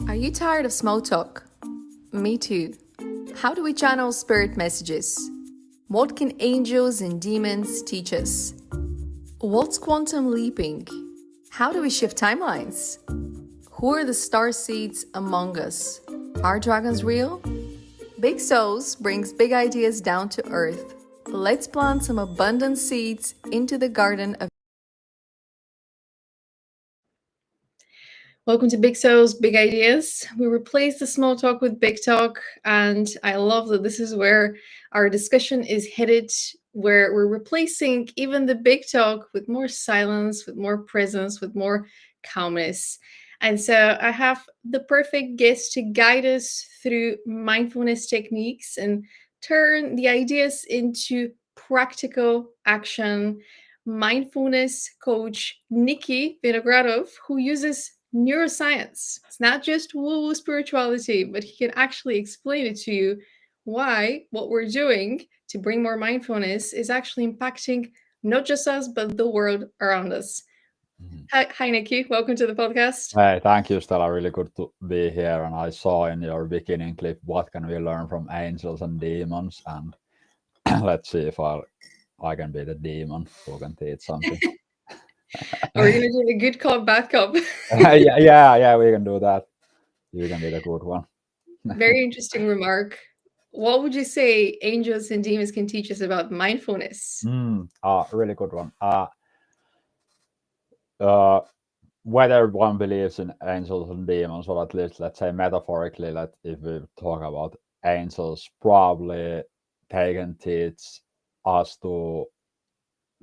Are you tired of small talk? Me too. How do we channel spirit messages? What can angels and demons teach us? What's quantum leaping? How do we shift timelines? Who are the star seeds among us? Are dragons real? Big Souls brings big ideas down to earth. Let's plant some abundant seeds into the garden of. Welcome to Big Souls, Big Ideas. We replace the small talk with big talk, and I love that this is where our discussion is headed, where we're replacing even the big talk with more silence, with more presence, with more calmness. And so I have the perfect guest to guide us through mindfulness techniques and turn the ideas into practical action. Mindfulness coach Niki Vinogradoff, who uses neuroscience. It's not just woo-woo spirituality, but he can actually explain it to you why what we're doing to bring more mindfulness is actually impacting not just us, but the world around us. Hi, Nikki. Welcome to the podcast. Hey, thank you, Stella. Really good to be here. And I saw in your beginning clip, what can we learn from angels and demons? And let's see if I can be the demon who can teach something. Are we going to do a good cop, bad cop? yeah, we can do that. You can be the good one. Very interesting remark. What would you say angels and demons can teach us about mindfulness? Really good one. Whether one believes in angels and demons, or at least let's say metaphorically, that if we talk about angels, probably they can teach us to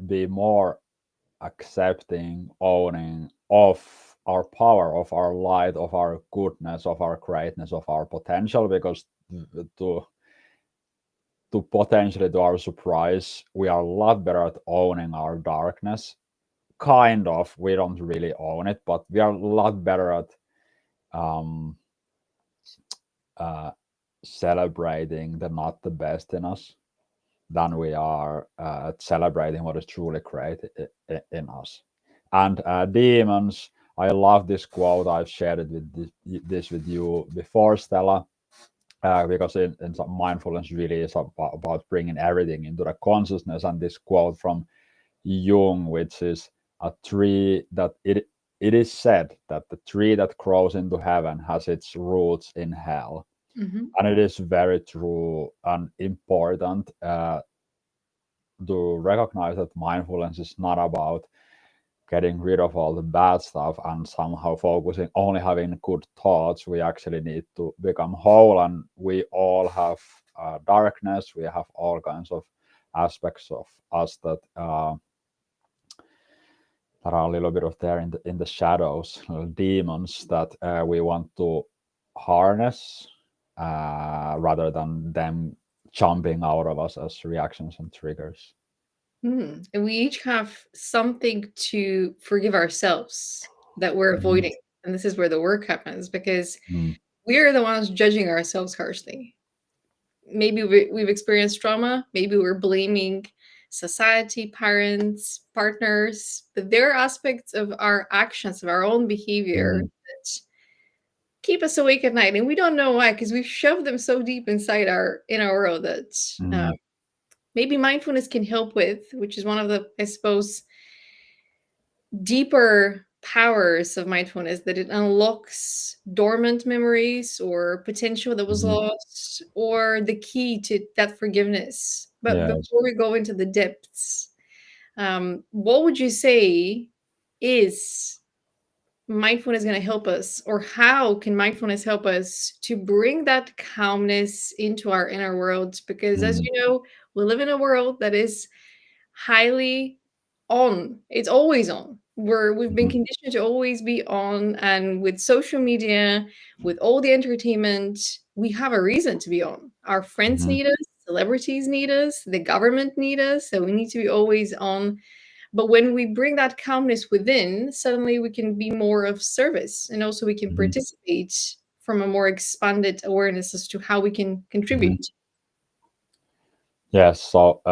be more accepting, owning of our power, of our light, of our goodness, of our greatness, of our potential, because to potentially, to our surprise, we are a lot better at owning our darkness. Kind of, we don't really own it, but we are a lot better at um, celebrating the not the best in us than we are at celebrating what is truly great in us. And demons, I love this quote. I've shared it with this with you before, Stella, because in some mindfulness really is about bringing everything into the consciousness. And this quote from Jung, which is a tree that it is said that the tree that grows into heaven has its roots in hell. Mm-hmm. And it is very true and important to recognize that mindfulness is not about getting rid of all the bad stuff and somehow focusing only having good thoughts. We actually need to become whole, and we all have darkness. We have all kinds of aspects of us that are a little bit of there in the shadows, demons that we want to harness rather than them jumping out of us as reactions and triggers. And we each have something to forgive ourselves that we're Mhm. avoiding. And this is where the work happens because Mm. we're the ones judging ourselves harshly. Maybe we've experienced trauma. Maybe we're blaming society, parents, partners. But there are aspects of our actions, of our own behavior Mm. that keep us awake at night. And we don't know why, because we've shoved them so deep inside our world that Mm. maybe mindfulness can help with, which is one of the, I suppose, deeper powers of mindfulness, that it unlocks dormant memories or potential that was Mhm. lost, or the key to that forgiveness. But Yes. before we go into the depths, what would you say is mindfulness going to help us, or how can mindfulness help us to bring that calmness into our inner world? Because as Mm. you know, we live in a world that is highly on. It's always on. We've been Mhm. conditioned to always be on, and with social media, with all the entertainment, we have a reason to be on. Our friends Mhm. need us, celebrities need us, the government need us, so we need to be always on. But when we bring that calmness within, suddenly we can be more of service, and also we can Mhm. participate from a more expanded awareness as to how we can Mhm. contribute. Yes. So,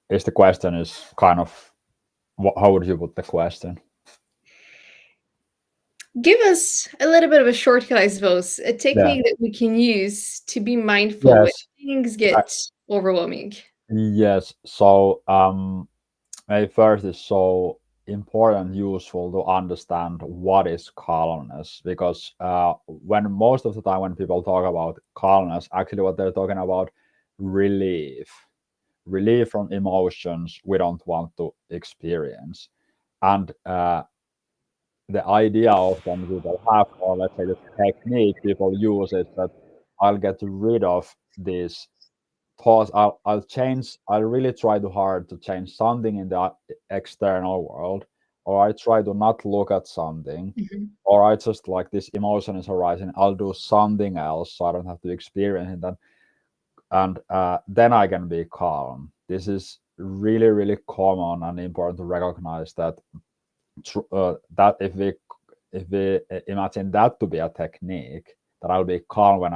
is the question is kind of how would you put the question? Give us a little bit of a shortcut, I suppose, a Yeah. technique that we can use to be mindful when Yes. things I, get overwhelming. yes. So maybe first is so important, useful to understand what is calmness, because when most of the time when people talk about calmness, actually what they're talking about relief, relief from emotions we don't want to experience. And the idea often people have, or let's say the technique people use, is that I'll get rid of these thoughts. I'll really try too hard to change something in the external world, or I try to not look at something, Mhm. or I just like this emotion is arising, I'll do something else so I don't have to experience it. And then I can be calm. This is really, really common and important to recognize that that if we imagine that to be a technique, that I'll be calm when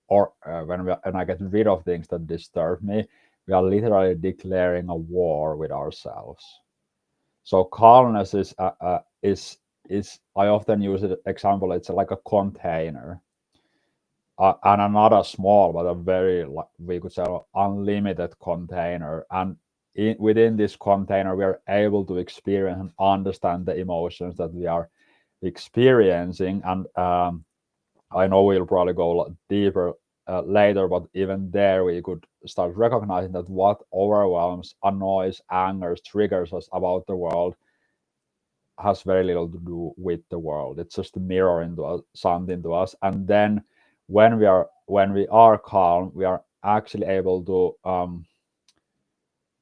when I get rid of things that disturb me, we are literally declaring a war with ourselves. So calmness is I often use it example. It's like a container, and not a small, but a very, we could say, unlimited container. And within this container, we are able to experience and understand the emotions that we are experiencing. And I know we'll probably go a lot deeper later, but even there, we could start recognizing that what overwhelms, annoys, angers, triggers us about the world has very little to do with the world. It's just a mirror into something to us. And then when we are calm, we are actually able to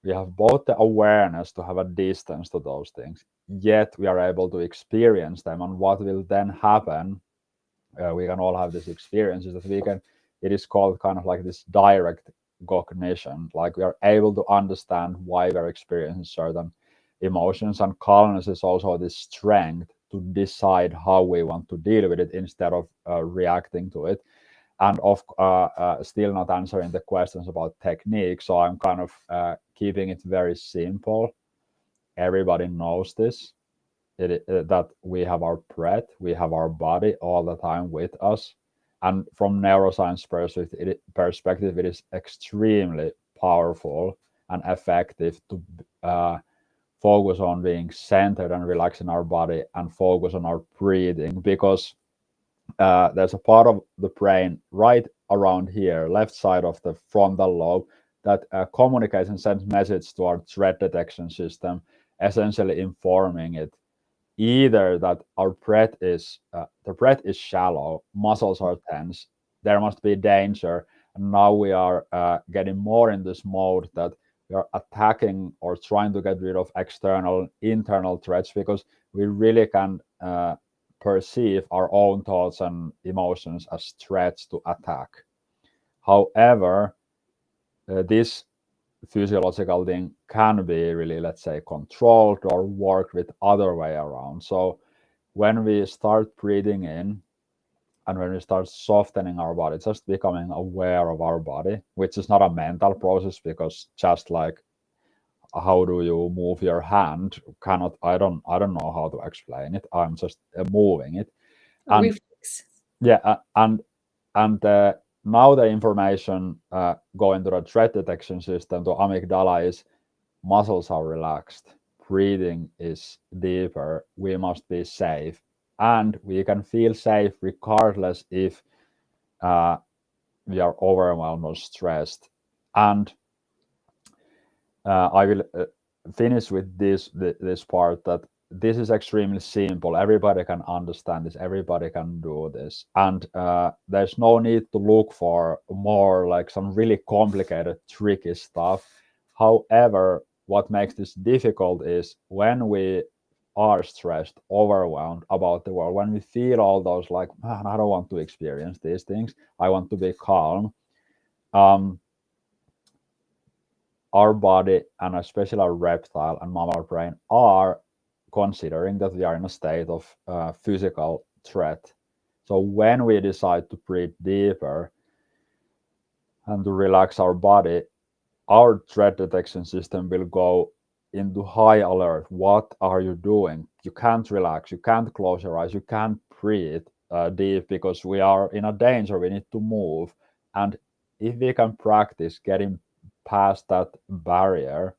we have both the awareness to have a distance to those things, yet we are able to experience them. And what will then happen, we can all have this experience, is that we can, it is called kind of like this direct cognition, like we are able to understand why we're experiencing certain emotions. And calmness is also this strength to decide how we want to deal with it instead of reacting to it. And still not answering the questions about technique, so I'm kind of keeping it very simple. Everybody knows this, that we have our breath, we have our body all the time with us. And from neuroscience perspective, it is extremely powerful and effective to focus on being centered and relaxing our body and focus on our breathing, because there's a part of the brain right around here, left side of the frontal lobe, that communicates and sends message to our threat detection system, essentially informing it either that our breath is the breath is shallow, muscles are tense, there must be danger, and now we are getting more in this mode that we are attacking or trying to get rid of external, internal threats, because we really can perceive our own thoughts and emotions as threats to attack. However, this physiological thing can be really, let's say, controlled or worked with other way around. So when we start breathing in and when we start softening our body, just becoming aware of our body, which is not a mental process, because just like how do you move your hand, cannot, I don't know how to explain it, I'm just moving it. A And reflex. yeah, and now the information going to the threat detection system, to amygdala, is muscles are relaxed, breathing is deeper, we must be safe, and we can feel safe regardless if uh, we are overwhelmed or stressed. And I will finish with this part, that this is extremely simple. Everybody can understand this. Everybody can do this, and there's no need to look for more like some really complicated, tricky stuff. However, what makes this difficult is when we are stressed, overwhelmed about the world, when we feel all those like, man, I don't want to experience these things. I want to be calm. Um, our body, and especially our reptile and mammal brain, are considering that we are in a state of physical threat. So when we decide to breathe deeper and to relax our body, our threat detection system will go into high alert. What are you doing? You can't relax, you can't close your eyes, you can't breathe deep because we are in a danger, we need to move. And if we can practice getting past that barrier,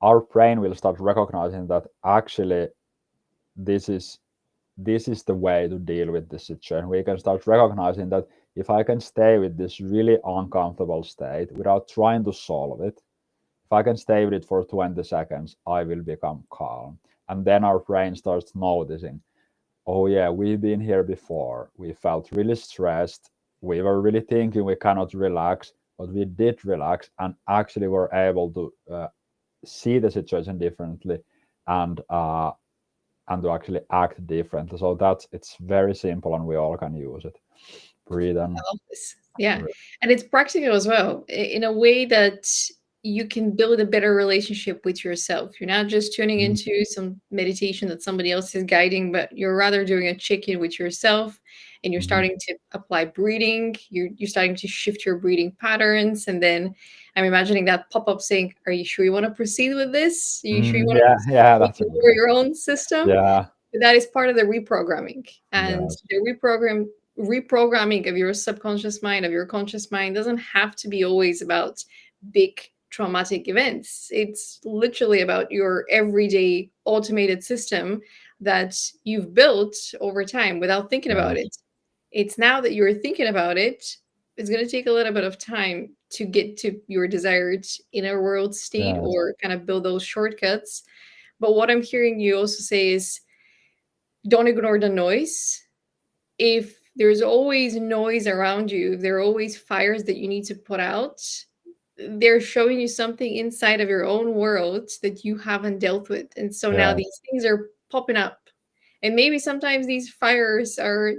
our brain will start recognizing that actually this is this is the way to deal with this situation. We can start recognizing that if I can stay with this really uncomfortable state without trying to solve it, if I can stay with it for 20 seconds, I will become calm. And then our brain starts noticing, oh, yeah, we've been here before. We felt really stressed. We were really thinking we cannot relax, but we did relax and actually were able to see the situation differently and to actually act differently. So it's very simple and we all can use it. Breathe in. Love this. Yeah. And it's practical as well, in a way that you can build a better relationship with yourself. You're not just tuning Mhm. into some meditation that somebody else is guiding, but you're rather doing a check-in with yourself, and you're Mhm. starting to apply breathing. You're starting to shift your breathing patterns. And then I'm imagining that pop-up saying, are you sure you want to proceed with this? Are you sure you want to Yeah, proceed yeah, to that's a good lower one. your own system? Yeah, That is part of the reprogramming, and yes, the reprogramming of your subconscious mind, of your conscious mind, doesn't have to be always about big traumatic events. It's literally about your everyday automated system that you've built over time without thinking about yes, it. It's now that you're thinking about it, it's going to take a little bit of time to get to your desired inner world state, yes, or kind of build those shortcuts. But what I'm hearing you also say is, don't ignore the noise. If there's always noise around you, if there are always fires that you need to put out, they're showing you something inside of your own world that you haven't dealt with. And so now yes, these things are popping up. And maybe sometimes these fires are,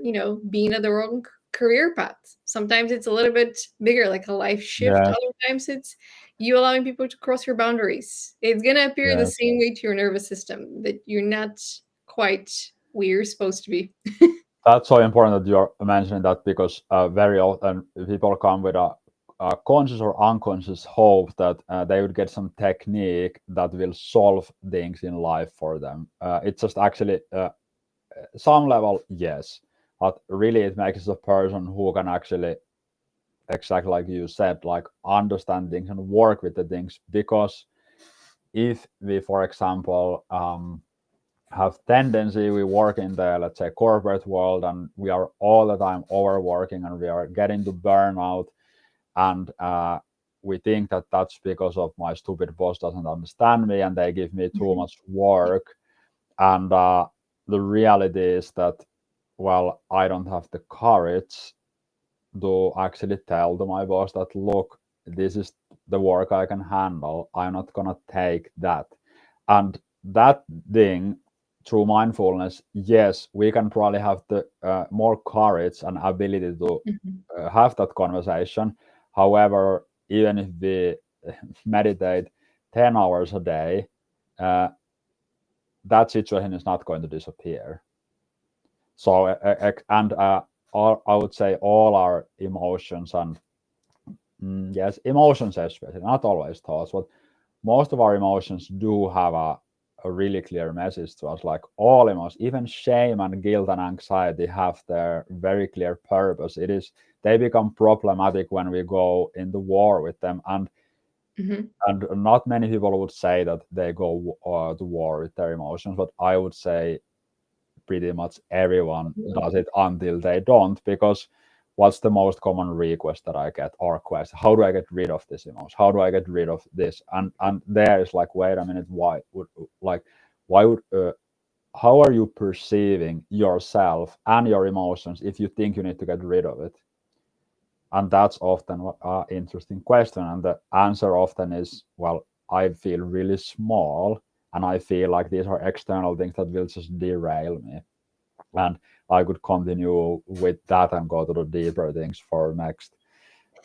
being at the wrong career path. Sometimes it's a little bit bigger, like a life shift. yes, Other times it's you allowing people to cross your boundaries. It's going to appear the yes. same way to your nervous system, that you're not quite where you're supposed to be. That's so important that you're mentioning that because very often people come with a conscious or unconscious hope that they would get some technique that will solve things in life for them. It's just actually some level, yes, but really it makes us a person who can actually, exactly like you said, like understand things and work with the things. Because if we, for example, have tendency, we work in the, let's say, corporate world, and we are all the time overworking and we are getting to burnout, and we think that that's because of my stupid boss doesn't understand me and they give me too much work. And the reality is that, well, I don't have the courage to actually tell to my boss that, look, this is the work I can handle, I'm not gonna take that. And that thing, through mindfulness, yes, we can probably have the more courage and ability to Mhm. have that conversation. However, even if we meditate 10 hours a day, uh, that situation is not going to disappear. So and I would say all our emotions and yes, emotions especially, not always thoughts, but most of our emotions do have a really clear message to us. Like all emotions, even shame and guilt and anxiety have their very clear purpose. It is they become problematic when we go into war with them, Mhm. and not many people would say that they go to war with their emotions, but I would say pretty much everyone does it until they don't. Because what's the most common request that I get, or question? How do I get rid of this emotion? How do I get rid of this? And there is like, wait a minute, why would, like, why would how are you perceiving yourself and your emotions if you think you need to get rid of it? And that's often an interesting question, and the answer often is, well, I feel really small and I feel like these are external things that will just derail me. And I could continue with that and go to the deeper things for next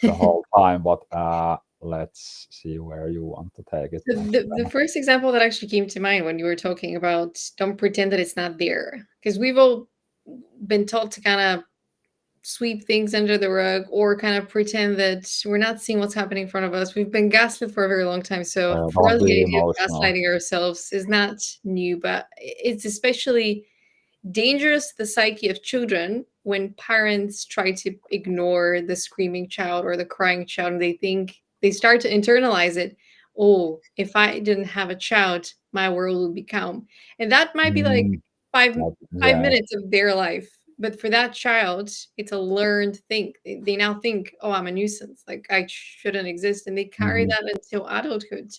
the whole time. But let's see where you want to take it next. The first example that actually came to mind when you were talking about don't pretend that it's not there, because we've all been taught to kind of sweep things under the rug or kind of pretend that we're not seeing what's happening in front of us. We've been gaslit for a very long time. So for Don't us, the be idea of emotional. gaslighting ourselves is not new, but it's especially dangerous to the psyche of children when parents try to ignore the screaming child or the crying child, and they start to internalize it. Oh, if I didn't have a child, my world would be calm. And that might be like Mm, five five yeah. minutes of their life. But for that child, it's a learned thing. They now think, oh, I'm a nuisance. Like I shouldn't exist. And they carry Mhm. that until adulthood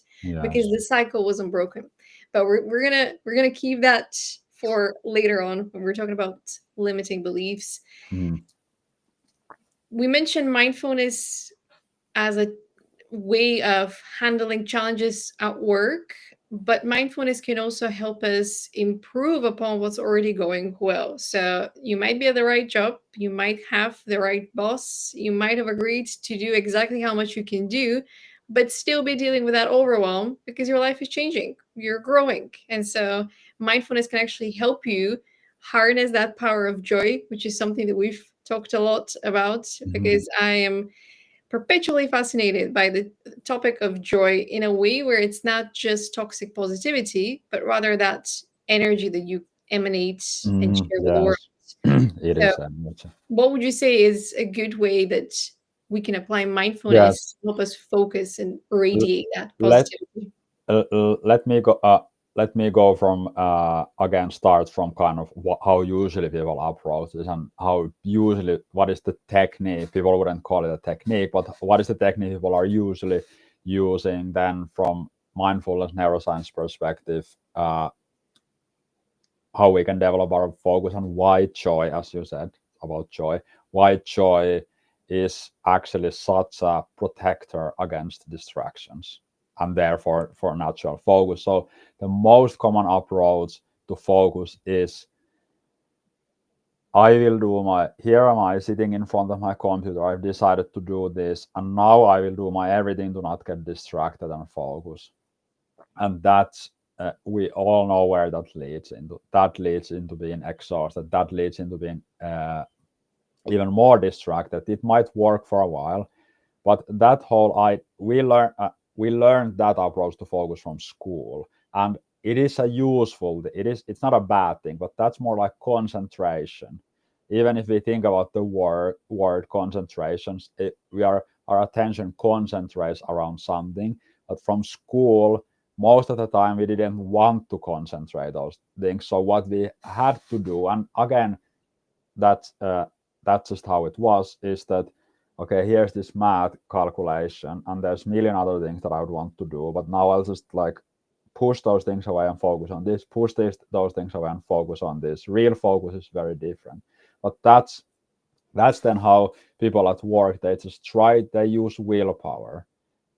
because Yes. the cycle wasn't broken. But we're gonna keep that for later on when we're talking about limiting beliefs. Mm. We mentioned mindfulness as a way of handling challenges at work, but mindfulness can also help us improve upon what's already going well. So you might be at the right job, you might have the right boss, you might have agreed to do exactly how much you can do, but still be dealing with that overwhelm because your life is changing, you're growing. And so mindfulness can actually help you harness that power of joy, which is something that we've talked a lot about Mhm. because I am perpetually fascinated by the topic of joy in a way where it's not just toxic positivity, but rather that energy that you emanate and Mhm. share with the world. Yes. It So, is energy. what would you say is a good way that we can apply mindfulness Yes. to help us focus and L- radiate that Let positivity? let me go. Let me go from again. Start from kind of how usually people approach this, and how usually what is the technique. People wouldn't call it a technique, but what is the technique people are usually using? Then from mindfulness neuroscience perspective, how we can develop our focus on why joy, as you said about joy, why joy is actually such a protector against distractions and therefore for natural focus. So the most common approach to focus is I will do my, here am I sitting in front of my computer, I've decided to do this, and now I will do my everything to not get distracted and focus. And that's we all know where that leads into. That leads into being exhausted. That leads into being even more distracted. It might work for a while, but that whole we learned that approach to focus from school, and it is a useful. It's not a bad thing, but that's more like concentration. Even if we think about the word concentrations, we are our attention concentrates around something. But from school, most of the time we didn't want to concentrate those things. So what we had to do, and again, that's that's just how it was, is that okay, here's this math calculation and there's a million other things that I would want to do, but now I'll just like push those things away and focus on this, push those things away and focus on this. Real focus is very different. But that's then how people at work, they use willpower,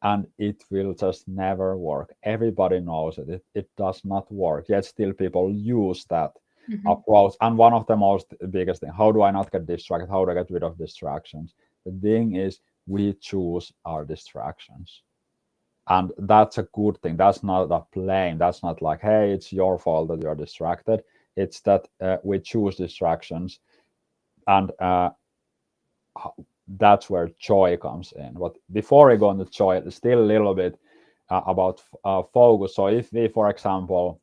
and it will just never work. Everybody knows it does not work, yet still people use that Mhm. approach. And one of the most biggest thing, how do I not get distracted, how do I get rid of distractions? The thing is, we choose our distractions, and that's a good thing. That's not a blame. That's not like, hey, it's your fault that you're distracted. It's that we choose distractions, and that's where joy comes in. But before we go into joy, still a little bit about focus. So if we, for example,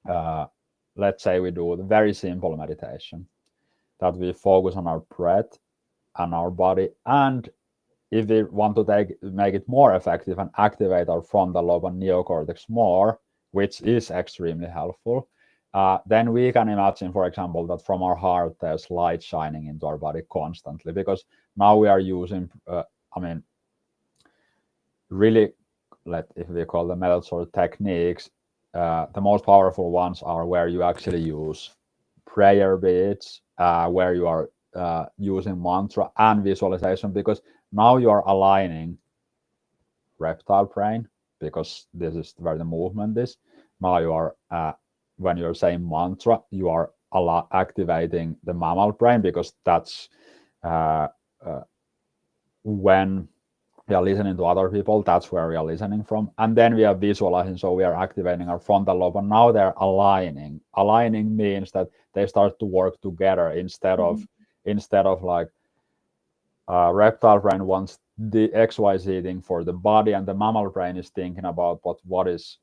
uh, let's say we do the very simple meditation, that we focus on our breath and our body, and if we want to make it more effective and activate our frontal lobe and neocortex more, which is extremely helpful, then we can imagine, for example, that from our heart there's light shining into our body constantly, because now we are using, I mean, really, if we call the methods or techniques, the most powerful ones are where you actually use prayer beads, where you are using mantra and visualization, because now you are aligning reptile brain, because this is where the movement is. Now you are, when you're saying mantra, you are activating the mammal brain, because that's uh, uh, when we are listening to other people, that's where we are listening from. And then we are visualizing, so we are activating our frontal lobe, and now they're aligning. Aligning means that they start to work together instead of like reptile brain wants the XYZ thing for the body, and the mammal brain is thinking about what is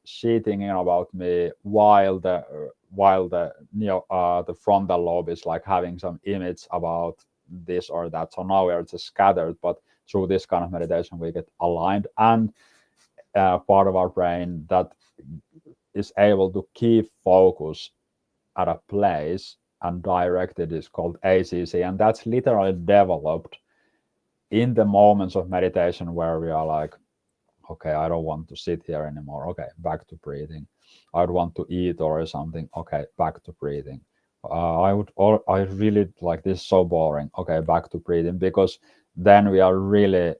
she thinking about me, while the frontal lobe is like having some image about this or that. So now we are just scattered, but through this kind of meditation we get aligned, and part of our brain that is able to keep focus at a place and direct it is called ACC, and that's literally developed in the moments of meditation where we are like, okay, I don't want to sit here anymore. Okay, back to breathing. I would want to eat or something. Okay, back to breathing. I really like this. So boring. Okay, back to breathing, because then we are really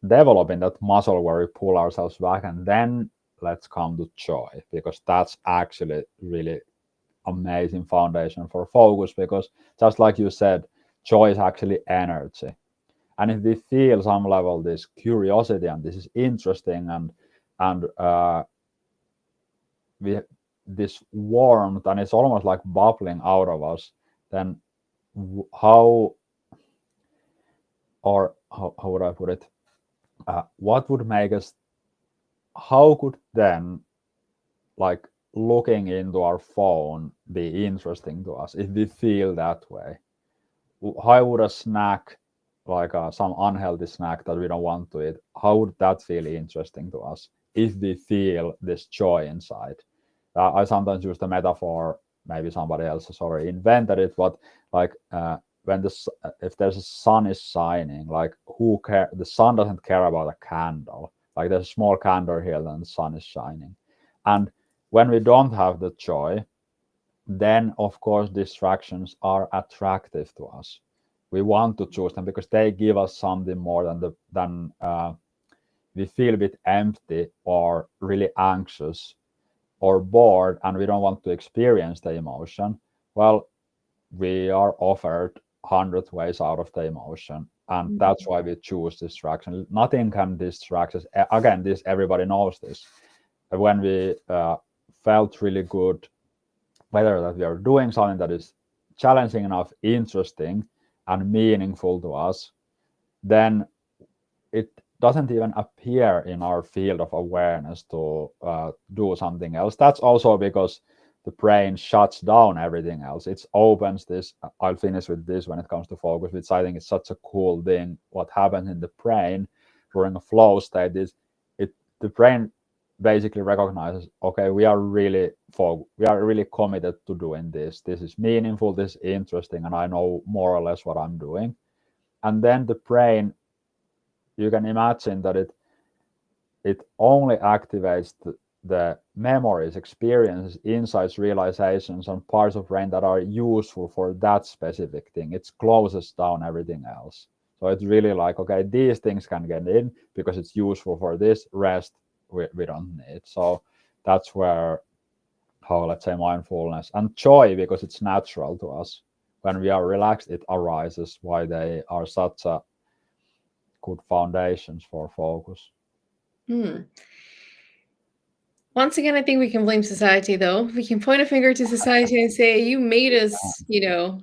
developing that muscle where we pull ourselves back, and then let's come to joy, because that's actually really amazing foundation for focus. Because just like you said, joy is actually energy, and if we feel some level this curiosity and this is interesting, and we this warmth, and it's almost like bubbling out of us, then how, or how would I put it, what would make us, how could then like looking into our phone be interesting to us if we feel that way? How would a snack, like some unhealthy snack that we don't want to eat, how would that feel interesting to us if we feel this joy inside? I sometimes use the metaphor, maybe somebody else has already invented it, but like when if there's a sun is shining, like who care? The sun doesn't care about a candle. Like there's a small candle here, then the sun is shining, and when we don't have the joy, then of course distractions are attractive to us. We want to choose them because they give us something more than we feel a bit empty or really anxious or bored, and we don't want to experience the emotion. Well, we are offered 100 ways out of the emotion, and that's why we choose distraction. Nothing can distract us. Again, this everybody knows this. When we felt really good, whether that we are doing something that is challenging enough, interesting, and meaningful to us, then it doesn't even appear in our field of awareness to do something else. That's also because the brain shuts down everything else. It opens this. I'll finish with this when it comes to focus, which I think is such a cool thing. What happens in the brain during a flow state is the brain basically recognizes, okay, we are really committed to doing this. This is meaningful, this is interesting, and I know more or less what I'm doing. And then the brain, you can imagine that it only activates the memories, experiences, insights, realizations, and parts of brain that are useful for that specific thing. It closes down everything else. So it's really like, okay, these things can get in because it's useful for this. Rest we don't need. So that's where, how, let's say, mindfulness and joy, because it's natural to us. When we are relaxed, it arises. Why they are such a good foundations for focus. Once again, I think we can blame society, though. We can point a finger to society and say, you made us,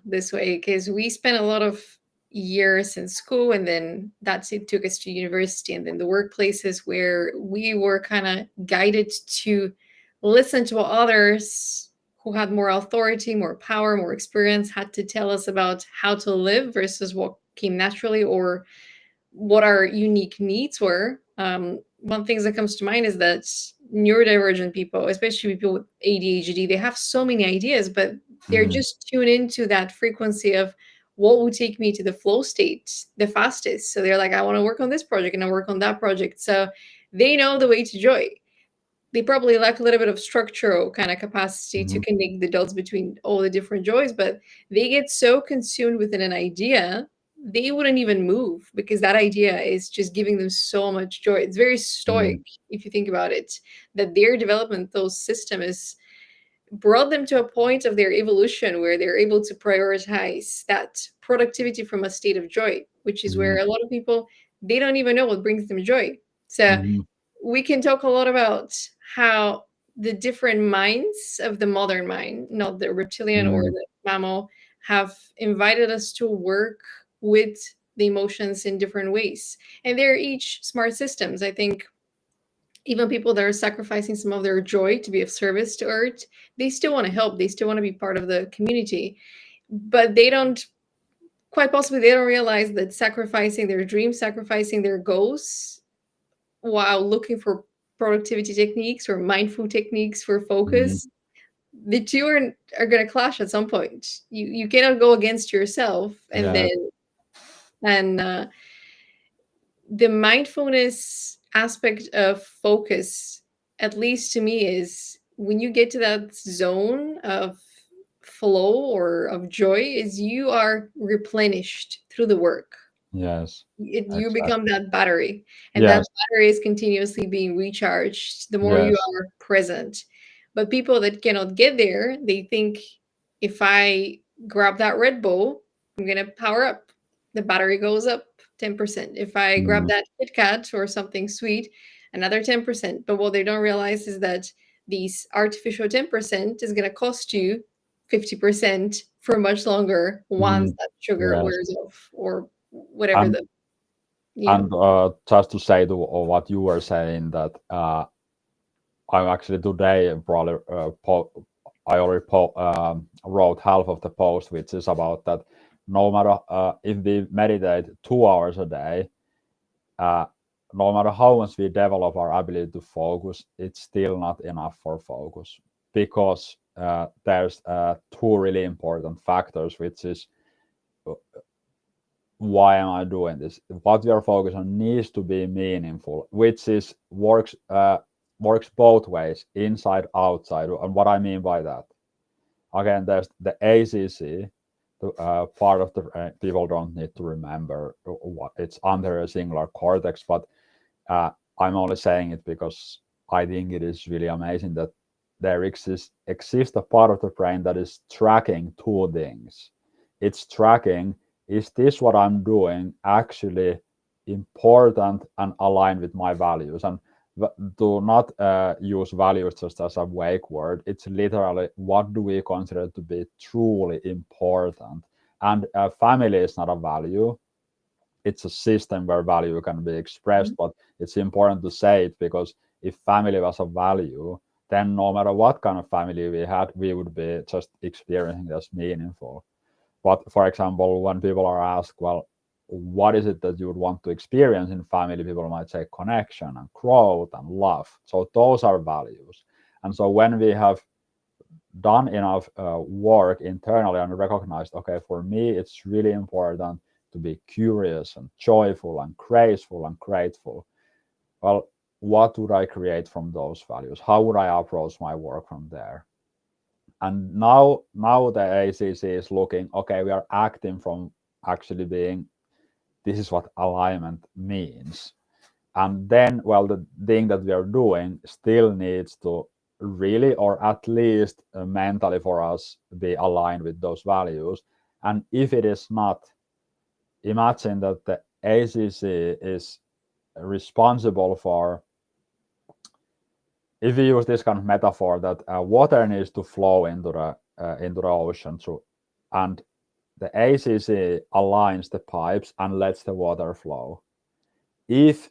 this way, because we spent a lot of years in school, and then that's it took us to university and then the workplaces where we were kind of guided to listen to what others who had more authority, more power, more experience had to tell us about how to live versus what came naturally or what our unique needs were. One thing that comes to mind is that neurodivergent people, especially people with ADHD, they have so many ideas, but they're just tuned into that frequency of what would take me to the flow state the fastest. So they're like, I want to work on this project and I work on that project. So they know the way to joy. They probably lack a little bit of structural kind of capacity to connect the dots between all the different joys, but they get so consumed within an idea, they wouldn't even move because that idea is just giving them so much joy. It's very stoic if you think about it, that their developmental system is brought them to a point of their evolution where they're able to prioritize that productivity from a state of joy, which is where a lot of people, they don't even know what brings them joy. So we can talk a lot about how the different minds of the modern mind, not the reptilian or the mammal, have invited us to work with the emotions in different ways. And they're each smart systems. I think even people that are sacrificing some of their joy to be of service to Earth, they still want to help. They still want to be part of the community. But they don't, quite possibly, they don't realize that sacrificing their dreams, sacrificing their goals while looking for productivity techniques or mindful techniques for focus, the two are going to clash at some point. You cannot go against yourself and Yes. then and the mindfulness aspect of focus, at least to me, is when you get to that zone of flow or of joy, is you are replenished through the work. Yes. You become Exactly. that battery, and that Yes. battery is continuously being recharged the more you Yes. are present. But people that cannot get there, they think, if I grab that Red Bull, I'm gonna power up. The battery goes up 10%. If I grab Mm, that Kit Kat or something sweet, another 10%. But what they don't realize is that these artificial 10% is gonna cost you 50% for much longer once mm, that sugar yes. wears off, or whatever And the, you know. just to say to what you were saying, that I'm actually today probably I already wrote half of the post, which is about that. No matter if we meditate 2 hours a day, uh, no matter how much we develop our ability to focus, it's still not enough for focus, because there's two really important factors, which is uh, why am I doing this? What we are focused on needs to be meaningful, which is works both ways, inside, outside. And what I mean by that, again, there's the ACC. Part of the people don't need to remember what it's under a singular cortex, but I'm only saying it because I think it is really amazing that there exists a part of the brain that is tracking two things. It's tracking, is this what I'm doing actually important and aligned with my values? And do not use values just as a vague word. It's literally, what do we consider to be truly important? And family is not a value, it's a system where value can be expressed, Mhm. but it's important to say it, because if family was a value, then no matter what kind of family we had, we would be just experiencing it as meaningful. But for example, when people are asked, well, what is it that you would want to experience in family, people might say connection and growth and love. So those are values. And so when we have done enough work internally and recognized, okay, for me, it's really important to be curious and joyful and graceful and grateful. Well, what would I create from those values? How would I approach my work from there? And now the ACC is looking, okay, we are acting from actually being, this is what alignment means. And then, well, the thing that we are doing still needs to really, or at least mentally for us, be aligned with those values. And if it is not, imagine that the ACC is responsible for, if we use this kind of metaphor, that water needs to flow into the ocean through, and the ACC aligns the pipes and lets the water flow. If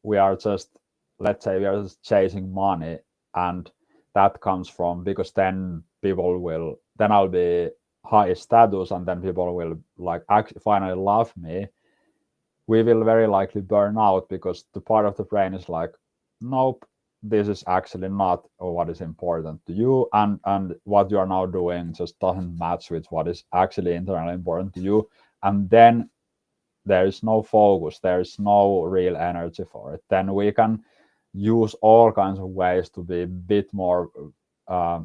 we are just, let's say we are just chasing money, and that comes from, because then people will, then I'll be high status, and then people will like finally love me, we will very likely burn out, because the part of the brain is like, nope, this is actually not what is important to you, and what you are now doing just doesn't match with what is actually internally important to you. And then there is no focus, there is no real energy for it. Then we can use all kinds of ways to be a bit more uh,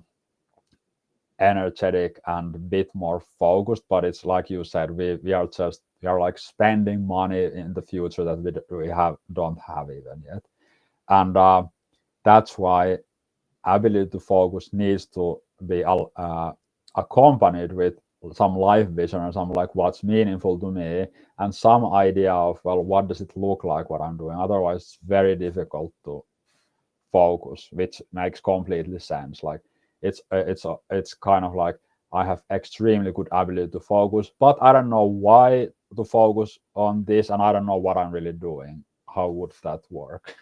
energetic and a bit more focused, but it's like you said, we are like spending money in the future that we don't have even yet. And that's why ability to focus needs to be accompanied with some life vision, or some like what's meaningful to me, and some idea of, well, what does it look like what I'm doing. Otherwise it's very difficult to focus, which makes completely sense. Like it's kind of like, I have extremely good ability to focus, but I don't know why to focus on this, and I don't know what I'm really doing. How would that work?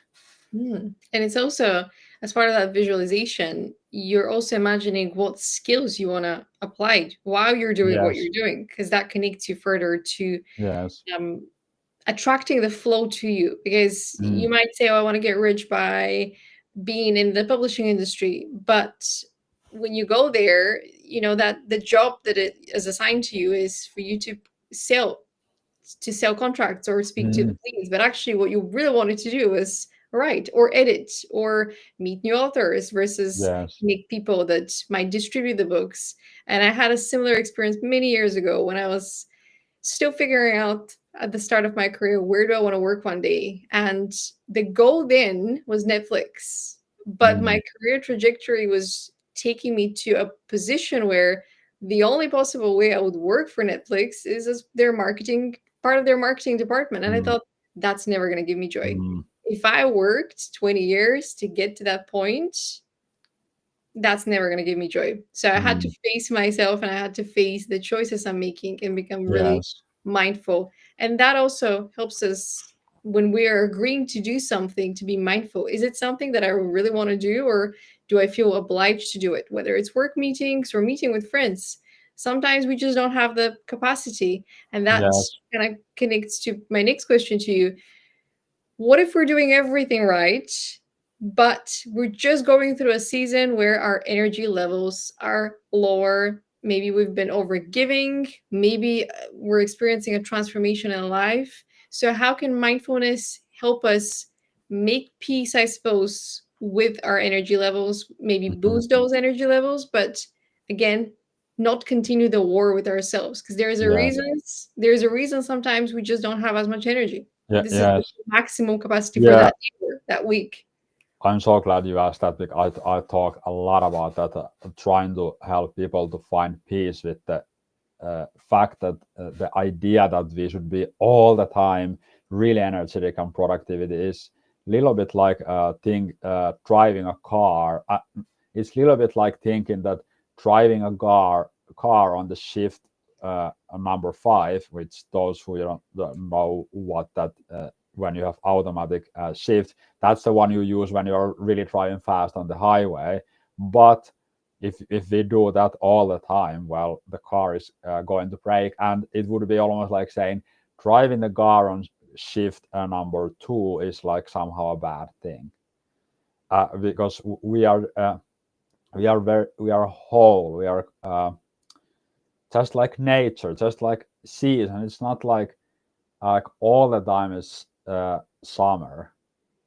And it's also, as part of that visualization, you're also imagining what skills you want to apply while you're doing what Yes, you're doing, because that connects you further to yes, um, attracting the flow to you. Because you mm, might say, oh, I want to get rich by being in the publishing industry. But when you go there, you know that the job that it is assigned to you is for you sell sell contracts or speak to the mm, leads, but actually what you really wanted to do is write or edit or meet new authors versus yes, meet people that might distribute the books. And I had a similar experience many years ago when I was still figuring out at the start of my career, where do I want to work one day? And the goal then was Netflix. But my mm, career trajectory was taking me to a position where the only possible way I would work for Netflix is as their marketing part of their marketing department. And I mm, thought that's never going to give me joy. mm, If I worked 20 years to get to that point, that's never going to give me joy. So I had to mm, face myself and I had to face the choices I'm making and become really yes, mindful. And that also helps us when we are agreeing to do something to be mindful. Is it something that I really want to do, or do I feel obliged to do it? Whether it's work meetings or meeting with friends, sometimes we just don't have the capacity. And that yes, kind of connects to my next question to you. What if we're doing everything right, but we're just going through a season where our energy levels are lower? Maybe we've been overgiving, maybe we're experiencing a transformation in life. So, how can mindfulness help us make peace, I suppose, with our energy levels, maybe mhm, boost those energy levels, but again, not continue the war with ourselves? Because yes, there's a reason sometimes we just don't have as much energy. yeah, This is the yes, maximum capacity for yeah. that year, that week. I'm so glad you asked that because I talk a lot about that, trying to help people to find peace with the fact that the idea that we should be all the time really energetic and productivity is a little bit like driving a car. It's a little bit like thinking that driving a car on the shift number 5, which those who don't know what that when you have automatic shift, that's the one you use when you're really driving fast on the highway. But if we do that all the time, well, the car is going to break, and it would be almost like saying driving the car on shift number 2 is like somehow a bad thing, because we are whole. We are just like nature, just like season. It's not like all the time is summer.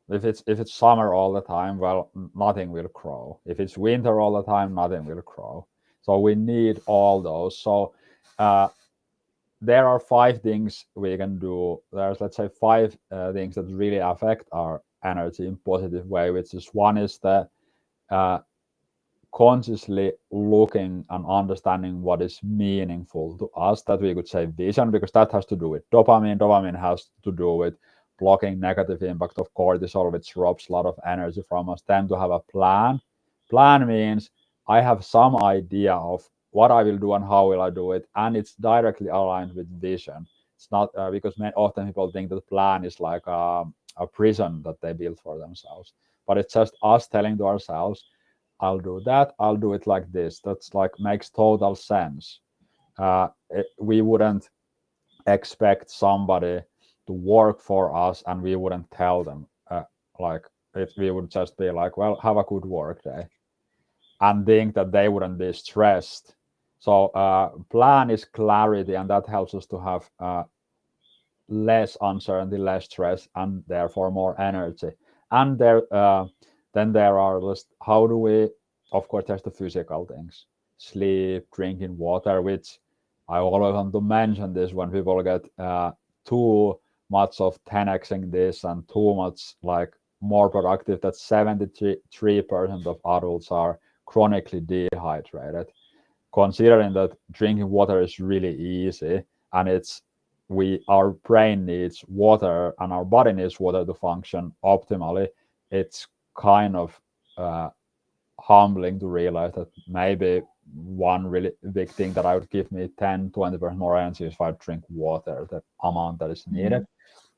If it's summer all the time, well, nothing will grow. If it's winter all the time, nothing will grow. So we need all those. So uh, there are 5 things we can do. There's, let's say, 5 things that really affect our energy in positive way. Which is, one is the uh, consciously looking and understanding what is meaningful to us, that we could say vision, because that has to do with dopamine has to do with blocking negative impact of cortisol, which robs a lot of energy from us. Then to have a plan means I have some idea of what I will do and how will I do it, and it's directly aligned with vision. It's not because often people think that plan is like a prison that they build for themselves, but it's just us telling to ourselves, I'll do that. I'll do it like this. That's like makes total sense. We wouldn't expect somebody to work for us, and we wouldn't tell them. Like, if we would just be like, "Well, have a good work day," and think that they wouldn't be stressed. So, plan is clarity, and that helps us to have less uncertainty, less stress, and therefore more energy. And then there are just how do we, of course, there's the physical things, sleep, drinking water, which I always want to mention this when people get too much of 10xing this and too much like more productive, that 73% of adults are chronically dehydrated, considering that drinking water is really easy, and our brain needs water and our body needs water to function optimally. It's kind of uh, humbling to realize that maybe one really big thing that I would give me 10-20% more energy is if I drink water, the amount that is needed.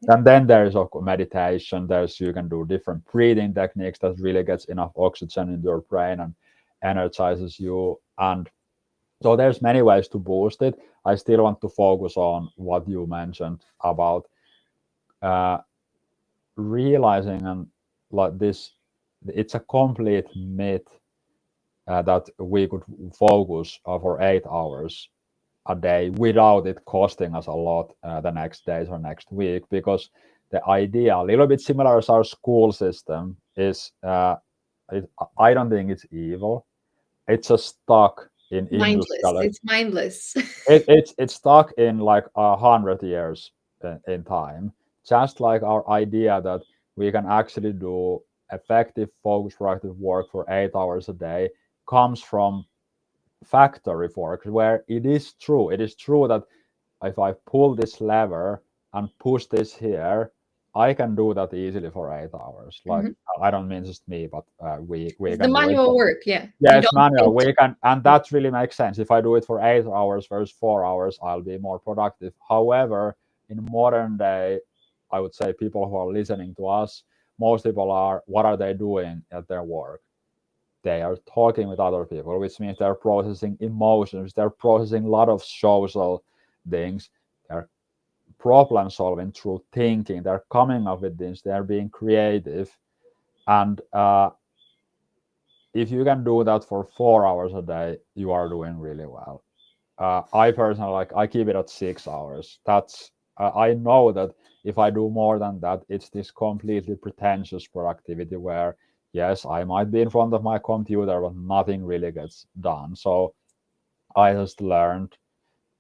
And then there is of course meditation. There's you can do different breathing techniques that really gets enough oxygen into your brain and energizes you. And so there's many ways to boost it. I still want to focus on what you mentioned about realizing and like this. It's a complete myth that we could focus for 8 hours a day without it costing us a lot the next days or next week, because the idea, a little bit similar as our school system, is I don't think it's evil. It's just stuck in Mindless. industrial. It's mindless. It's stuck in like 100 years in time. Just like our idea that we can actually do effective, focused, productive work for 8 hours a day comes from factory work, where it is true. It is true that if I pull this lever and push this here, I can do that easily for 8 hours. Like I don't mean just me, but we It's the can do it. manual work. Yeah. You Yes, don't manual. think. We can, and that really makes sense. If I do it for 8 hours versus 4 hours, I'll be more productive. However, in modern day, I would say people who are listening to us, most people are, what are they doing at their work? They are talking with other people, which means they're processing emotions, they're processing a lot of social things, they're problem solving through thinking, they're coming up with things, they're being creative. And if you can do that for 4 hours a day, you are doing really well. I personally I keep it at 6 hours. That's I know that if I do more than that, it's this completely pretentious productivity where yes, I might be in front of my computer, but nothing really gets done. So I just learned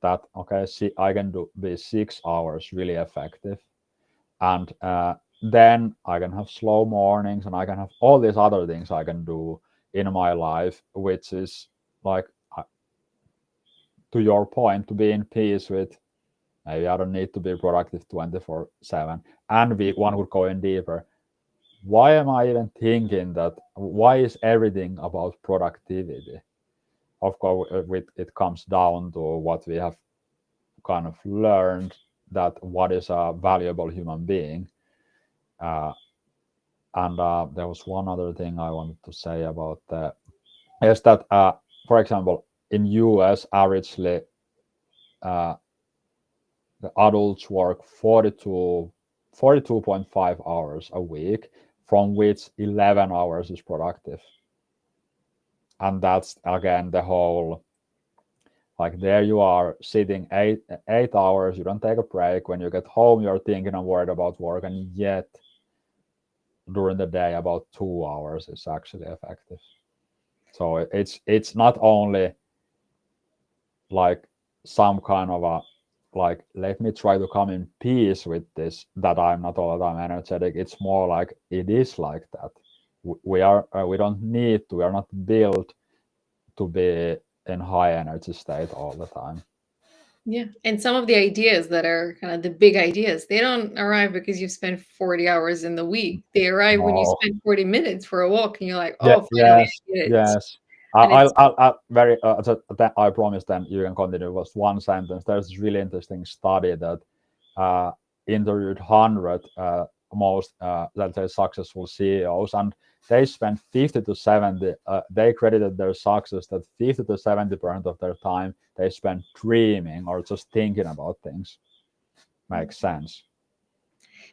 that okay, see, I can be 6 hours really effective, and then I can have slow mornings, and I can have all these other things I can do in my life, which is like to your point, to be in peace with maybe I don't need to be productive 24/7. And one would go in deeper. Why am I even thinking that? Why is everything about productivity? Of course, it comes down to what we have kind of learned, that what is a valuable human being. And there was one other thing I wanted to say about is that, for example, in US, averagely, the adults work 42.5 hours a week, from which 11 hours is productive. And that's again the whole, like there you are sitting 8 hours, you don't take a break. When you get home, you're thinking and worried about work, and yet during the day about 2 hours is actually effective. So it's not only like some kind of a like let me try to come in peace with this, that I'm not all the time energetic. It's more like it is like that. We are we don't need to, we are not built to be in high energy state all the time. Yeah. And some of the ideas that are kind of the big ideas, they don't arrive because you've spent 40 hours in the week. They arrive when you No. spend 40 minutes for a walk and you're like, Yeah, oh, finally, yes, I did it. yes. And it's I very I promise then you can continue with one sentence. There's this really interesting study that interviewed 100 most let's say successful CEOs, and they spent 50 to 70. They credited their success that 50 to 70% of their time they spent dreaming or just thinking about things. Makes sense.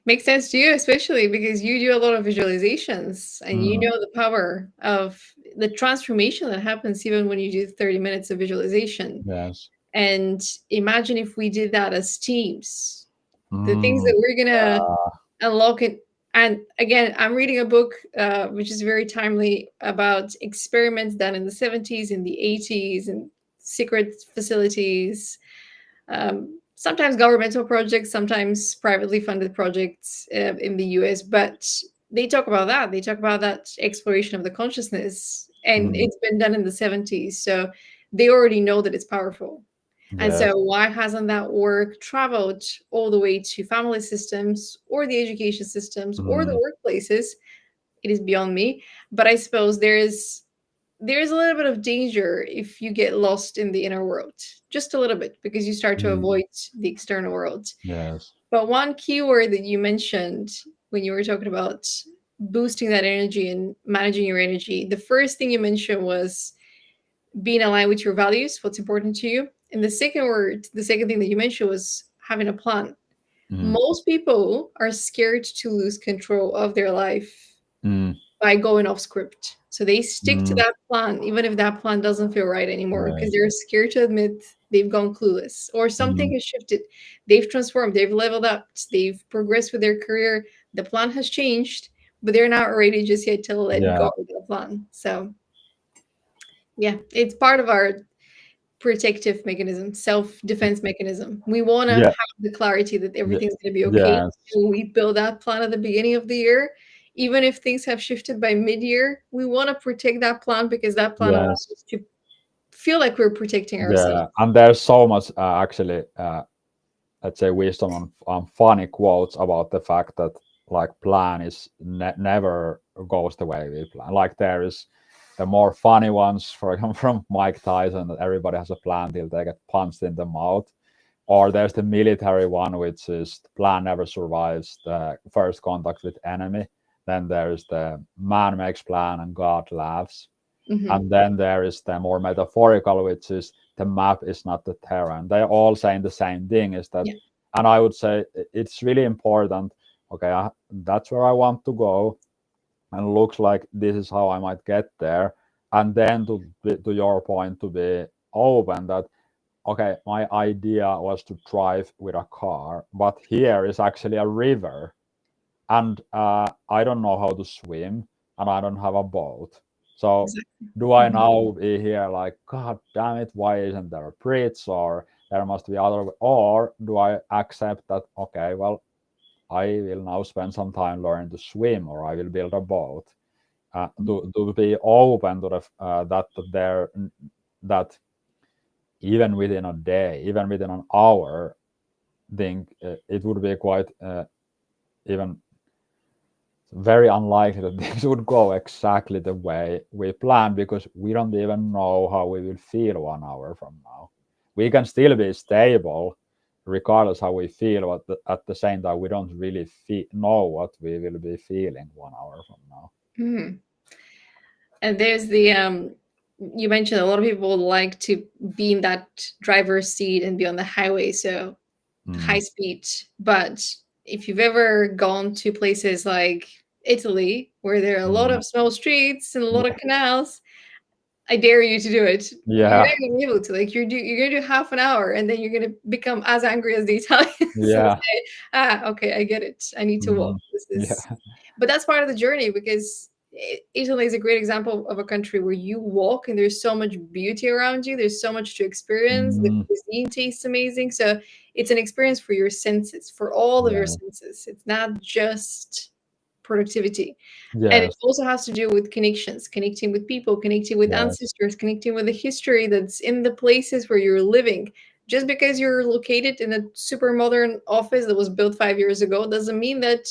makes sense to you, especially because you do a lot of visualizations and you Mm, know the power of the transformation that happens even when you do 30 minutes of visualization. yes. And imagine if we did that as teams, the things Mm, that we're going to yeah. unlock it. And again, I'm reading a book which is very timely about experiments done in the 70s, in the 80s, and secret facilities, sometimes governmental projects, sometimes privately funded projects in the US. But they talk about that. They talk about that exploration of the consciousness, and Mm, it's been done in the 70s. So they already know that it's powerful. And yes. so, why hasn't that work traveled all the way to family systems or the education systems or the Mm, workplaces? It is beyond me. But I suppose there is there's a little bit of danger if you get lost in the inner world, just a little bit, because you start to Mm. avoid the external world. Yes. But one keyword that you mentioned when you were talking about boosting that energy and managing your energy, the first thing you mentioned was being aligned with your values, what's important to you. And the second thing that you mentioned was having a plan. Mm. Most people are scared to lose control of their life Mm. by going off script. So they stick to Mm. that plan, even if that plan doesn't feel right anymore, Right. because they're scared to admit they've gone clueless or something Mm. has shifted. They've transformed, they've leveled up, they've progressed with their career. The plan has changed, but they're not ready just yet to let go Yeah. of the plan. So, yeah, it's part of our protective mechanism, self-defense mechanism. We want to Yeah. have the clarity that Yeah. everything's going to be okay. Yes. So we build that plan at the beginning of the year. Even if things have shifted by mid-year, we want to protect that plan because that plan allows Yes. us to feel like we're protecting ourselves. Yeah. And there's so much actually, let's say, wisdom on funny quotes about the fact that like plan is never goes the way we plan. Like there is the more funny ones, for example, from Mike Tyson, that everybody has a plan till they get punched in the mouth. Or there's the military one, which is the plan never survives the first contact with enemy. Then there's the man makes plan and God laughs. Hmm. And then there is the more metaphorical, which is the map is not the terrain. They're all saying the same thing, is that, Yeah. and I would say it's really important. Okay, that's where I want to go, and looks like this is how I might get there. And then to your point, to be open that okay, my idea was to drive with a car, but here is actually a river, and I don't know how to swim, and I don't have a boat. So Exactly. do I Hmm. now be here like, God damn it, why isn't there a bridge, or there must be other, or do I accept that, okay, well, I will now spend some time learning to swim, or I will build a boat. To be open to the that there that even within a day, even within an hour, think it would be quite even very unlikely that things would go exactly the way we plan, because we don't even know how we will feel 1 hour from now. We can still be stable regardless how we feel, but at the same time we don't really know what we will be feeling 1 hour from now. Hmm. And there's the you mentioned a lot of people like to be in that driver's seat and be on the highway, so high Mm. speed. But if you've ever gone to places like Italy, where there are a lot Mm. of small streets and a lot Yeah. of canals, I dare you to do it. You're Yeah. not gonna be able to. Like you're gonna do half an hour, and then you're gonna become as angry as the Italians and Yeah. say, okay, I get it. I need to walk. Mm. This is, Yeah. but that's part of the journey because Italy is a great example of a country where you walk and there's so much beauty around you. There's so much to experience. The Mm. cuisine tastes amazing. So it's an experience for your senses, for all of your Yeah. senses. It's not just productivity. And it Yes. also has to do with connections, connecting with people, connecting with Yes. ancestors, connecting with the history that's in the places where you're living. Just because you're located in a super modern office that was built 5 years ago doesn't mean that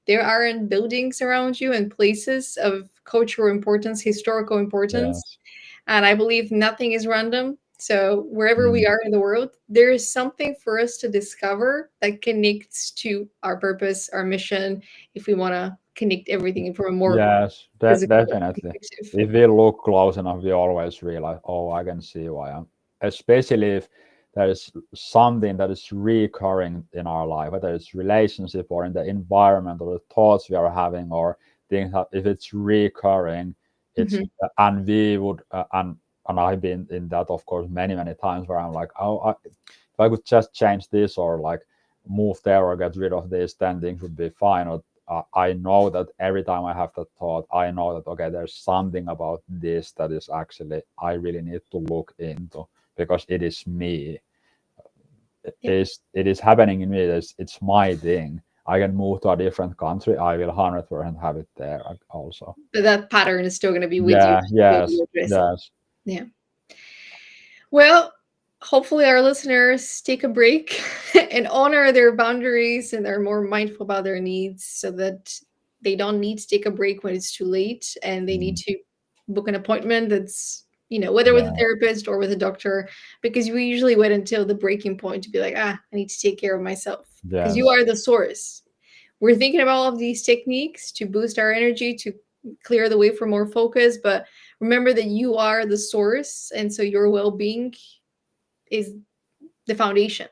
there aren't buildings around you and places of cultural importance, historical importance. Yes. And I believe nothing is random. So wherever we Mm. are in the world, there is something for us to discover that connects to our purpose, our mission, if we want to connect everything from a more Yes, physical definitely. perspective. If we look close enough, we always realize, oh, I can see why I'm. Especially if there is something that is recurring in our life, whether it's relationship or in the environment or the thoughts we are having or things. If it's recurring, it's Mhm. and we would and I've been in that, of course, many times where I'm like, oh, if I could just change this or like move there or get rid of this, then things would be fine. Or I know that every time I have that thought, I know that okay, there's something about this that is actually I really need to look into, because it is me. Yeah. It is happening in me. It's my thing. I can move to a different country. I will 100% have it there also. But that pattern is still going to be with you. Yeah. Just the way Yes. you address it. Yes. Yeah. Well, hopefully our listeners take a break and honor their boundaries and are more mindful about their needs so that they don't need to take a break when it's too late and they need Mm. to book an appointment that's, whether with a Yeah. therapist or with a doctor, because we usually wait until the breaking point to be like, I need to take care of myself, because you Yes. are the source. We're thinking about all of these techniques to boost our energy, to clear the way for more focus, but remember that you are the source, and so your well-being is the foundation.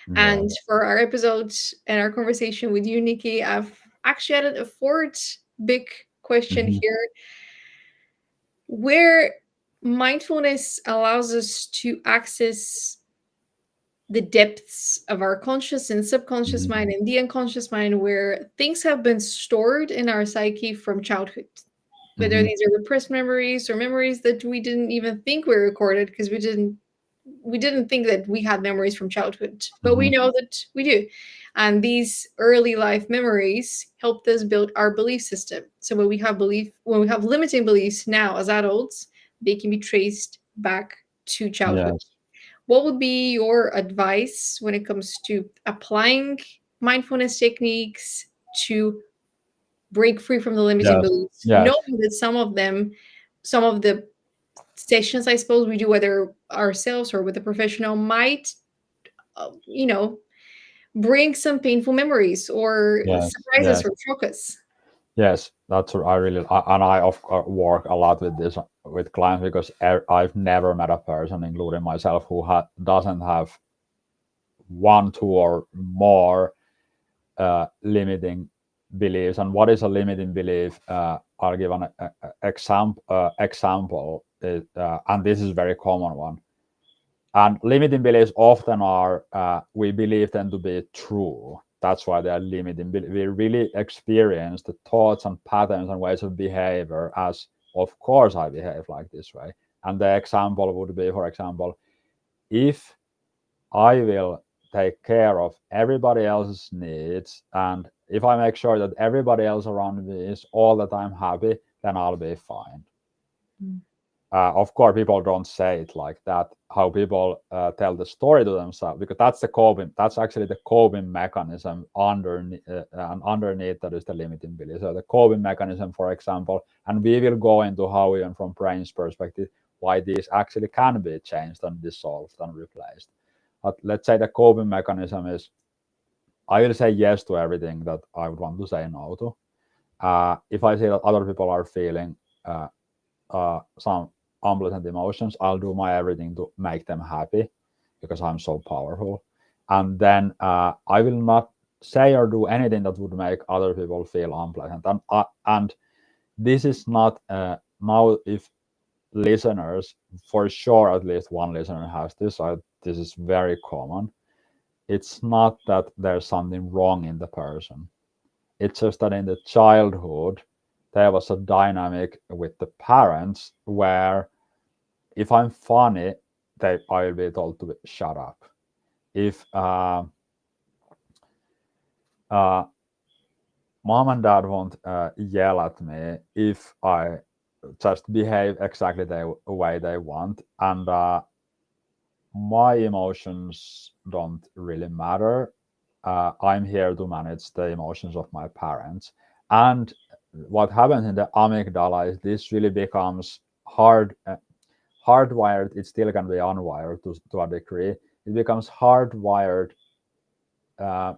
Yeah. And for our episode and our conversation with you, Niki, I've actually added a fourth big question Mhm. here, where mindfulness allows us to access the depths of our conscious and subconscious Mhm. mind and the unconscious mind, where things have been stored in our psyche from childhood. Whether Mhm. these are repressed memories or memories that we didn't even think were recorded, because we didn't think that we had memories from childhood, but we Mhm. know that we do. And these early life memories helped us build our belief system. So when we have limiting beliefs now as adults, they can be traced back to childhood. Yes. What would be your advice when it comes to applying mindfulness techniques to break free from the limiting Yes. beliefs, Yes. knowing that some of the sessions, I suppose, we do, whether ourselves or with a professional, might, uh, you know, bring some painful memories or Yes. surprise us Yes. or shock us? Yes, that's what I really and I of course work a lot with this with clients because I've never met a person, including myself, who doesn't have one, two, or more limiting beliefs. And what is a limiting belief? I'll give an example, and this is a very common one. And limiting beliefs often are, we believe them to be true. That's why they are limiting. We really experience the thoughts and patterns and ways of behavior as, of course, I behave like this way. And the example would be, for example, if I will take care of everybody else's needs, and if I make sure that everybody else around me is all the time happy, then I'll be fine. Mm. Of course, people don't say it like that. How people tell the story to themselves, because that's the coping. That's actually the coping mechanism underneath, and underneath that is the limiting belief. So the coping mechanism, for example, and we will go into how, even from brain's perspective, why these actually can be changed and dissolved and replaced. But let's say the coping mechanism is, I will say yes to everything that I would want to say no to. If I see that other people are feeling uh, some unpleasant emotions, I'll do my everything to make them happy because I'm so powerful. And then I will not say or do anything that would make other people feel unpleasant. And this is not now, if listeners, for sure, at least one listener has this. This is very common. It's not that there's something wrong in the person. It's just that in the childhood, there was a dynamic with the parents where if I'm funny, I'll be told to shut up. If uh, mom and dad won't yell at me if I just behave exactly the way they want, and my emotions don't really matter. I'm here to manage the emotions of my parents. And what happens in the amygdala is this really becomes hardwired. It still can be unwired to a degree. It becomes hardwired. Uh,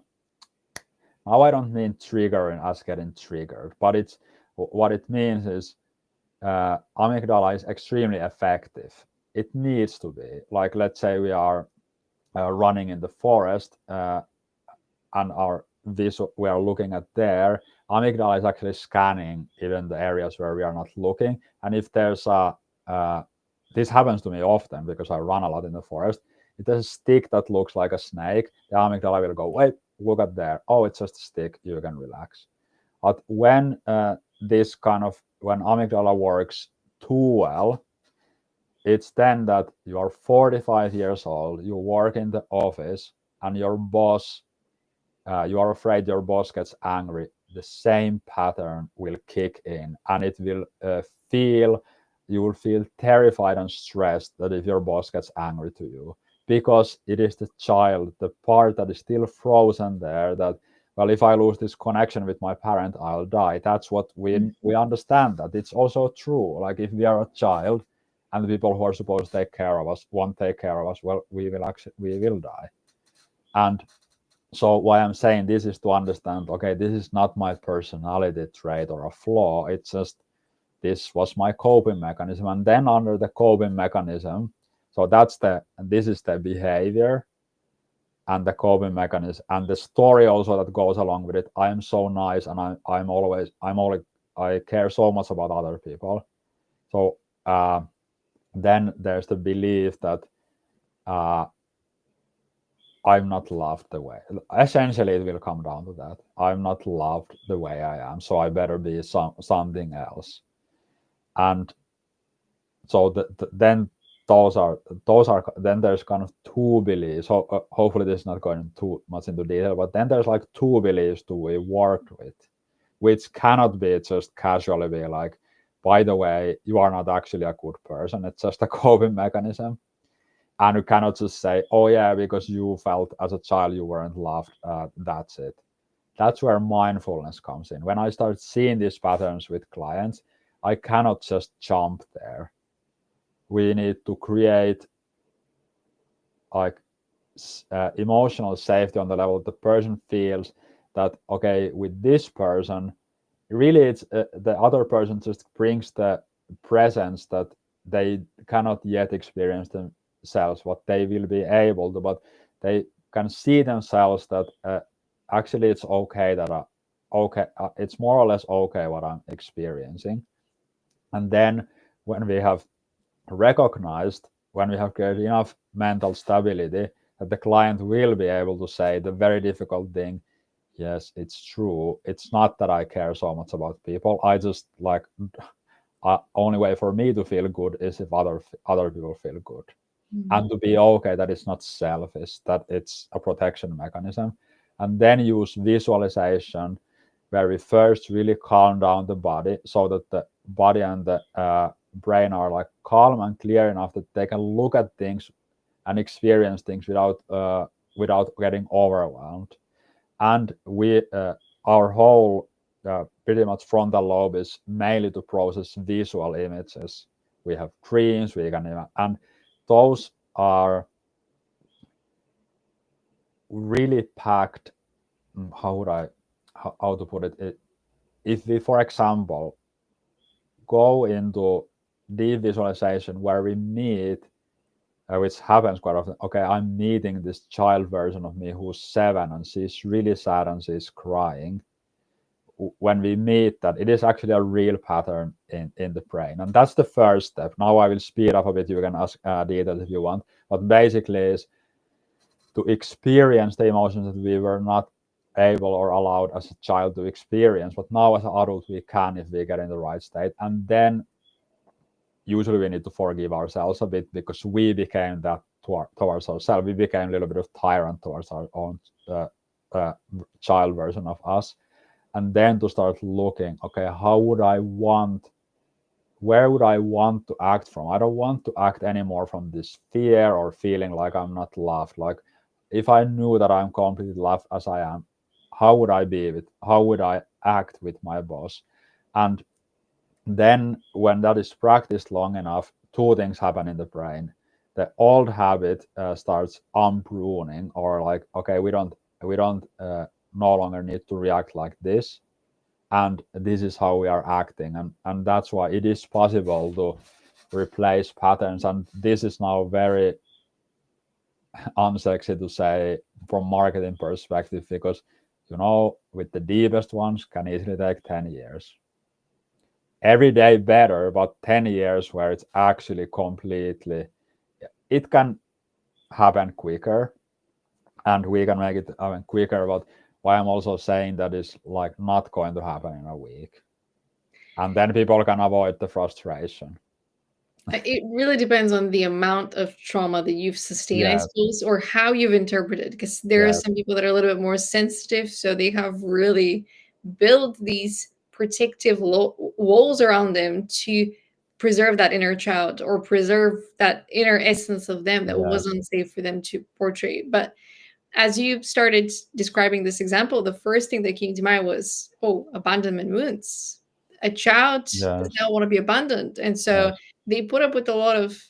Now I don't mean triggering us getting triggered, but it's what it means is amygdala is extremely effective. It needs to be. Like, let's say we are running in the forest, and we are looking at there. Amygdala is actually scanning even the areas where we are not looking. And if there's this happens to me often because I run a lot in the forest. If there's a stick that looks like a snake, the amygdala will go, wait, look at there. Oh, it's just a stick. You can relax. But when when amygdala works too well, it's then that you are 45 years old, you work in the office, and your boss, you are afraid your boss gets angry. The same pattern will kick in, and it will you will feel terrified and stressed that if your boss gets angry to you, because it is the child, the part that is still frozen there, that well, if I lose this connection with my parent, I'll die. That's what we understand. That it's also true. Like if we are a child and the people who are supposed to take care of us won't take care of us, well, we will die. And so why I'm saying this is to understand, okay, this is not my personality trait or a flaw. It's just this was my coping mechanism. And then under the coping mechanism, so this is the behavior and the coping mechanism and the story also that goes along with it. I am so nice, and I care so much about other people. So then there's the belief that I'm not loved the way. Essentially, it will come down to that. I'm not loved the way I am, so I better be something else. And so then then there's kind of two beliefs. So hopefully this is not going too much into detail, but then there's like two beliefs to be worked with, which cannot be just casually be like, by the way, you are not actually a good person. It's just a coping mechanism. And you cannot just say, oh yeah, because you felt as a child you weren't loved, that's it. That's where mindfulness comes in. When I start seeing these patterns with clients, I cannot just jump there. We need to create like emotional safety on the level the person feels that, okay, with this person, really it's the other person just brings the presence that they cannot yet experience themselves, what they will be able to, but they can see themselves that actually it's okay that it's more or less okay what I'm experiencing. And then when we have recognized, when we have created enough mental stability, that the client will be able to say the very difficult thing, yes, it's true. It's not that I care so much about people. I just like only way for me to feel good is if other people feel good. And to be okay that it's not selfish, that it's a protection mechanism. And then use visualization where we first really calm down the body so that the body and the brain are like calm and clear enough that they can look at things and experience things without getting overwhelmed. And our whole pretty much frontal lobe is mainly to process visual images. We have dreams, and those are really packed. How to put it? If we, for example, go into deep visualization where we meet, which happens quite often. Okay, I'm meeting this child version of me who's 7 and she's really sad and she's crying. When we meet that, it is actually a real pattern in the brain. And that's the first step. Now I will speed up a bit. You can ask details if you want. But basically is to experience the emotions that we were not able or allowed as a child to experience. But now as an adult, we can if we get in the right state. And then usually we need to forgive ourselves a bit because we became that towards ourselves. We became a little bit of tyrant towards our own child version of us. And then to start looking, okay, where would I want to act from? I don't want to act anymore from this fear or feeling like I'm not loved. Like if I knew that I'm completely loved as I am, how would I act with my boss? And then when that is practiced long enough, two things happen in the brain. The old habit starts unpruning, or like, okay, we don't no longer need to react like this, and this is how we are acting, and that's why it is possible to replace patterns. And this is now very unsexy to say from marketing perspective, because with the deepest ones can easily take 10 years. Every day better, but 10 years where it's actually completely, it can happen quicker, and we can make it happen quicker. But why I'm also saying that is like not going to happen in a week, and then people can avoid the frustration. It really depends on the amount of trauma that you've sustained, I Yes, suppose, or how you've interpreted. Because there are yes, some people that are a little bit more sensitive, so they have really built these protective walls around them to preserve that inner child or preserve that inner essence of them that was yes, unsafe for them to portray. But as you started describing this example, the first thing that came to mind was, oh, abandonment wounds. A child does Yes. not want to be abandoned, and so Yes. they put up with a lot of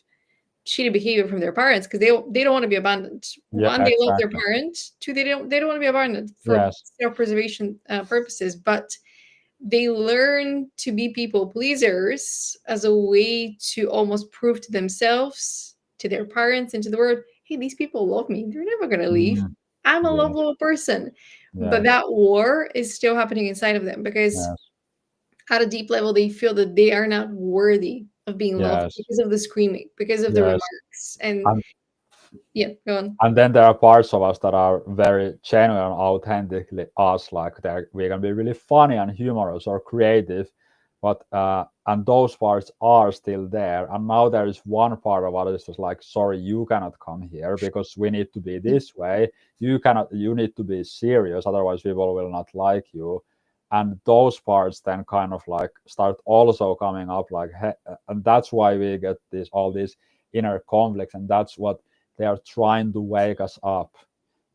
shitty behavior from their parents because they don't want to be abandoned. Yeah. One, they love their Exactly. parent. Two, they don't want to be abandoned for Yes. self-preservation purposes. But they learn to be people pleasers as a way to almost prove to themselves, to their parents, and to the world, hey, these people love me. They're never going to leave. Mhm. I'm a Yes. lovable person. But Yes. that war is still happening inside of them because Yes. at a deep level, they feel that they are not worthy of being loved Yes. because of the screaming, because of the Yes. remarks. And And yeah, go on. and then there are parts of us that are very genuine, authentically us, like we can be really funny and humorous or creative, but and those parts are still there. And now there is one part of us that's like, sorry, you cannot come here because we need to be this way. You cannot. You need to be serious, otherwise people will not like you. And those parts then kind of like start also coming up, like, hey, and that's why we get this all these inner conflicts, and that's what they are trying to wake us up.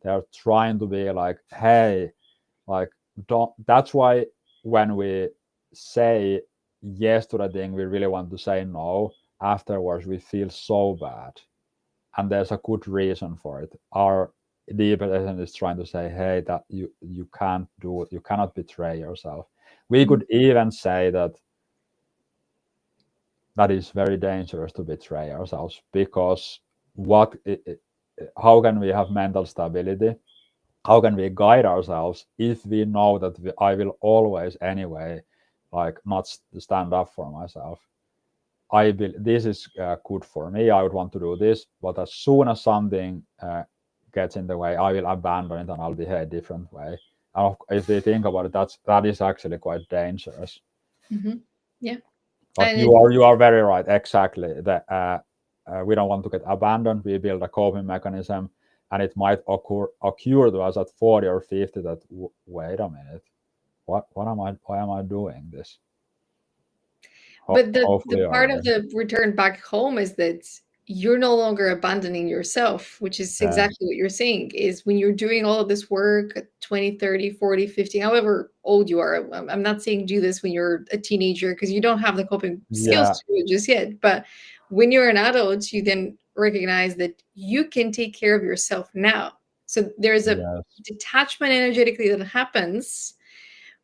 They are trying to be like, hey, like, don't. That's why when we say yes to the thing we really want to say no, afterwards we feel so bad, and there's a good reason for it. Our deeper essence is trying to say, hey, that you can't do it, you cannot betray yourself. We Mhm. could even say that that is very dangerous to betray ourselves, because what how can we have mental stability, how can we guide ourselves if we know that I will always anyway like not stand up for myself. I will, this is good for me, I would want to do this, but as soon as something gets in the way, I will abandon it and I'll behave a different way. And if we think about it, that is actually quite dangerous. Mhm. Yeah. But And it's you are very right. Exactly. That we don't want to get abandoned. We build a coping mechanism, and it might occur to us at 40 or 50 that wait a minute, what am I? Why am I doing this? But the Hopefully, you're part of right. the return back home is that you're no longer abandoning yourself, which is Yes. exactly what you're saying, is when you're doing all of this work at 20, 30, 40, 50, however old you are. I'm not saying do this when you're a teenager because you don't have the coping skills Yeah. to do it just yet. But when you're an adult, you then recognize that you can take care of yourself now. So there's a Yes. detachment energetically that happens.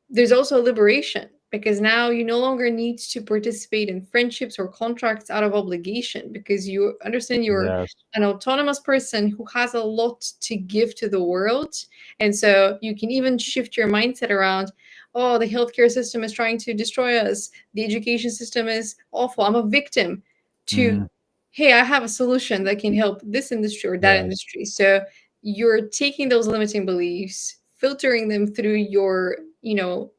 There's also liberation because now you no longer need to participate in friendships or contracts out of obligation because you understand you're Yes. an autonomous person who has a lot to give to the world. And so you can even shift your mindset around, oh, the healthcare system is trying to destroy us, the education system is awful, I'm a victim, to, Mm, hey, I have a solution that can help this industry or that yes. industry. So you're taking those limiting beliefs, filtering them through your,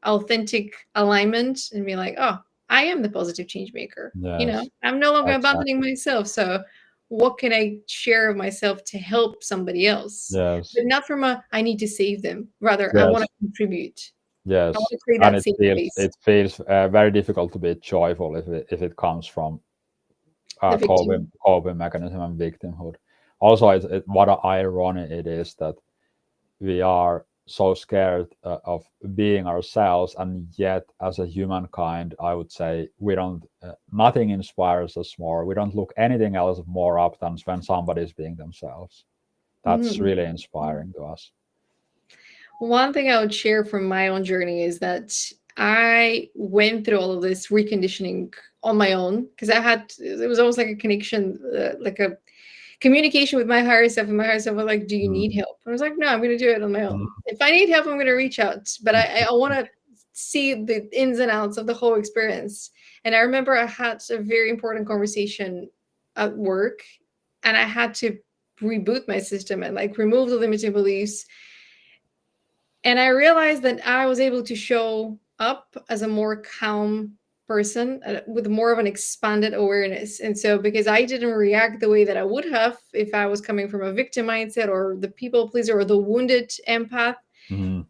authentic alignment and be like, oh, I am the positive change maker. Yes. I'm no longer abandoning Exactly. myself. So what can I share of myself to help somebody else? Yes. But not from a, I need to save them. Rather, I want Yes. to contribute. I want Yes. to create And that safe space. it feels very difficult to be joyful if it comes from The victim. coping mechanism and victimhood. Also, what an irony it is that we are so scared of being ourselves, and yet, as a humankind, I would say we don't. Nothing inspires us more. We don't look anything else more up than when somebody's being themselves. That's Mhm. really inspiring to us. One thing I would share from my own journey is that I went through all of this reconditioning on my own because it was almost like a connection, like a communication with my higher self. And my higher self was like, do you Mm, need help? And I was like, no, I'm going to do it on my own. mm, If I need help, I'm going to reach out. But I want to see the ins and outs of the whole experience. And I remember I had a very important conversation at work and I had to reboot my system and like remove the limiting beliefs, and I realized that I was able to show up as a more calm person with more of an expanded awareness. And so, because I didn't react the way that I would have if I was coming from a victim mindset or the people pleaser or the wounded empath, mm,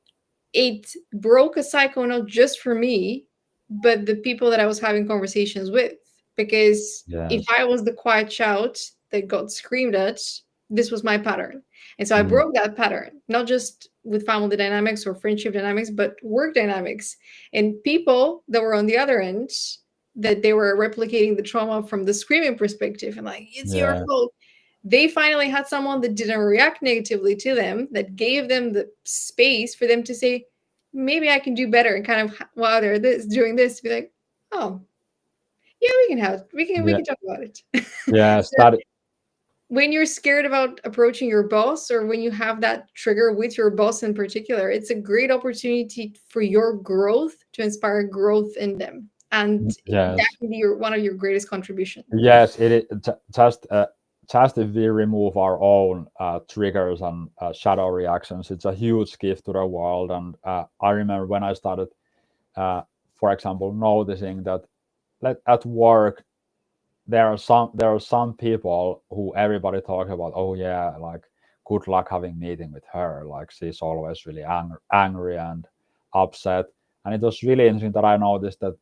it broke a cycle not just for me, but the people that I was having conversations with. Because if yes. I was the quiet shout that got screamed at, this was my pattern. And so I broke that pattern, not just with family dynamics or friendship dynamics, but work dynamics. And people that were on the other end, that they were replicating the trauma from the screaming perspective and like, it's your Yeah. fault. They finally had someone that didn't react negatively to them, that gave them the space for them to say, maybe I can do better. And kind of while they're doing this, be like, oh, yeah, we can have, we Yeah. can talk about it. Yes. So when you're scared about approaching your boss, or when you have that trigger with your boss in particular, it's a great opportunity for your growth, to inspire growth in them. And that Yes. can be one of your greatest contributions. Yes. It is just if we remove our own triggers and shadow reactions, it's a huge gift to the world. And I remember when I started, for example, noticing that at work there are some people who everybody talks about. Oh yeah, like good luck having meeting with her. Like she's always really angry and upset. And it was really interesting that I noticed that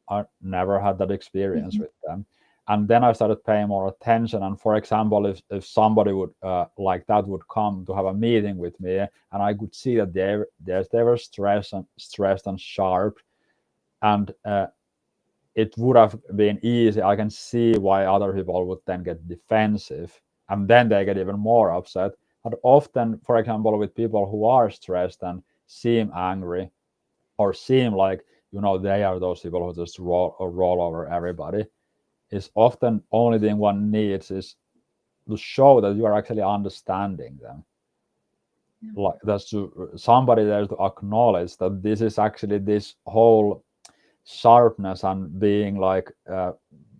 I never had that experience Mhm. with them. And then I started paying more attention. And for example, if somebody would like that would come to have a meeting with me, and I could see that they were stressed and sharp, and it would have been easy. I can see why other people would then get defensive, and then they get even more upset. But often, for example, with people who are stressed and seem angry, or seem like, they are those people who just roll over everybody, is often only thing one needs is to show that you are actually understanding them. Yeah. Like that's somebody there to acknowledge that this is actually this whole sharpness and being like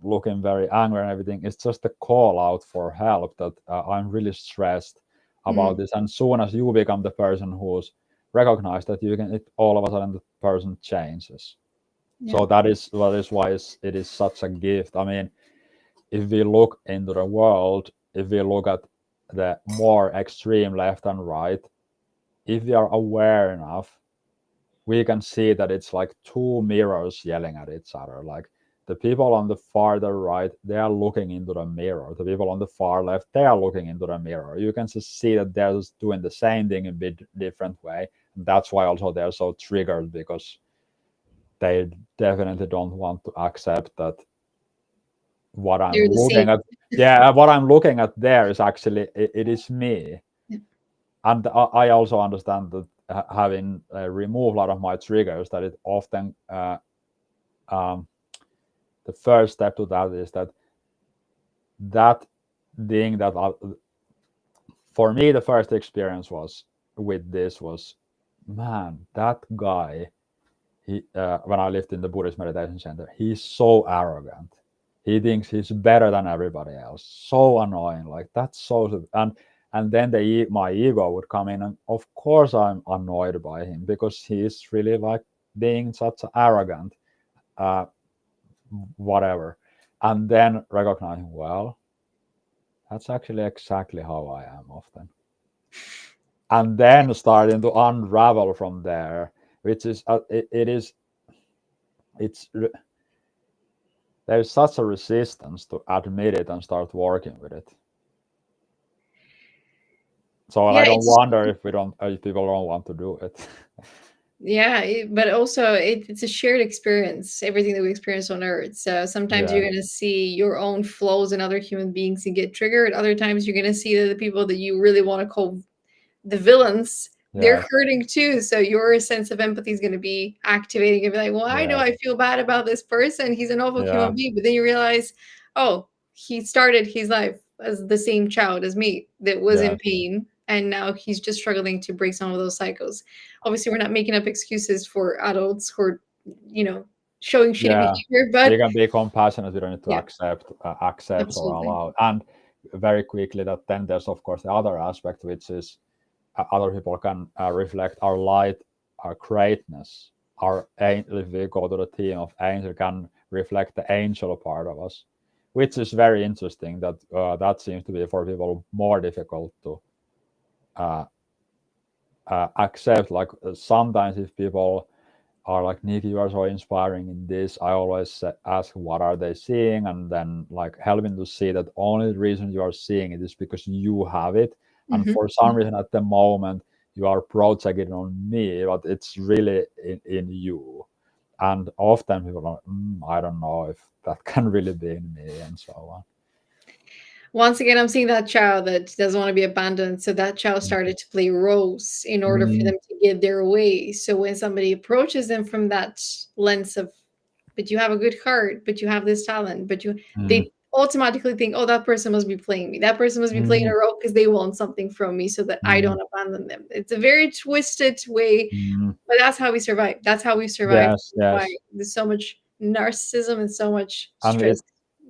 looking very angry and everything. It's just a call out for help, that I'm really stressed about Mm. this. And soon as you become the person who's recognized that, all of a sudden the person changes. Yeah. So that is why it is such a gift. I mean, if we look into the world, if we look at the more extreme left and right, if we are aware enough, we can see that it's like two mirrors yelling at each other. Like the people on the farther right, they are looking into the mirror. The people on the far left, they are looking into the mirror. You can just see that they're just doing the same thing in a bit different way. And that's why also they're so triggered, because they definitely don't want to accept that what I'm They're the same. looking at. Yeah, what I'm looking at there is actually it is me. Yeah. And I also understand that having removed a lot of my triggers, that it often um, the first step to that is that thing that for me the first experience was with this was, man, that guy, he when I lived in the Buddhist meditation center, he's so arrogant. He thinks he's better than everybody else. So annoying. Like that's so. And then my ego would come in, and of course I'm annoyed by him, because he's really like being such arrogant, uh, whatever. And then recognizing, well, that's actually exactly how I am often. And then starting to unravel from there, which is it's there's such a resistance to admit it and start working with it. So I Yeah, don't it's wonder if people don't want to do it. yeah, but also it's a shared experience, everything that we experience on Earth. So sometimes you're Yeah, going to see your own flaws in other human beings and get triggered. Other times you're going to see that the people that you really want to call the villains, they're yeah, hurting too. So your sense of empathy is going to be activating and be like, well, I know yeah, I feel bad about this person. He's an awful yeah, human being. But then you realize, oh, he started his life as the same child as me that was yeah, in pain. And now he's just struggling to break some of those cycles. Obviously, we're not making up excuses for adults who are, you know, showing shitty yeah. behavior, We but can be compassionate. We don't need to yeah, accept or absolutely. allow. And very quickly, that then there's of course the other aspect, which is other people can reflect our light, our greatness. If we go to the theme of angel, can reflect the angel part of us, which is very interesting. That seems to be for people more difficult to uh, accept. Like sometimes if people are like, Niki, you are so inspiring in this. I always ask what are they seeing, and then like helping to see that only the reason you are seeing it is because you have it, and Mhm. for some reason at the moment you are projecting on me, but it's really in you. And often people are, I don't know if that can really be in me, and so on. Once again, I'm seeing that child that doesn't want to be abandoned. So that child started to play roles in order for Mm, them to get their way. So when somebody approaches them from that lens of, but you have a good heart, but you have this talent, but mm, they automatically think, oh, that person must be playing me. That person must be playing mm, a role because they want something from me so that I mm, don't abandon them. It's a very twisted way, mm. but that's how we survive. That's how we survive. Yes, That's why yes. there's so much narcissism and so much And stress. it's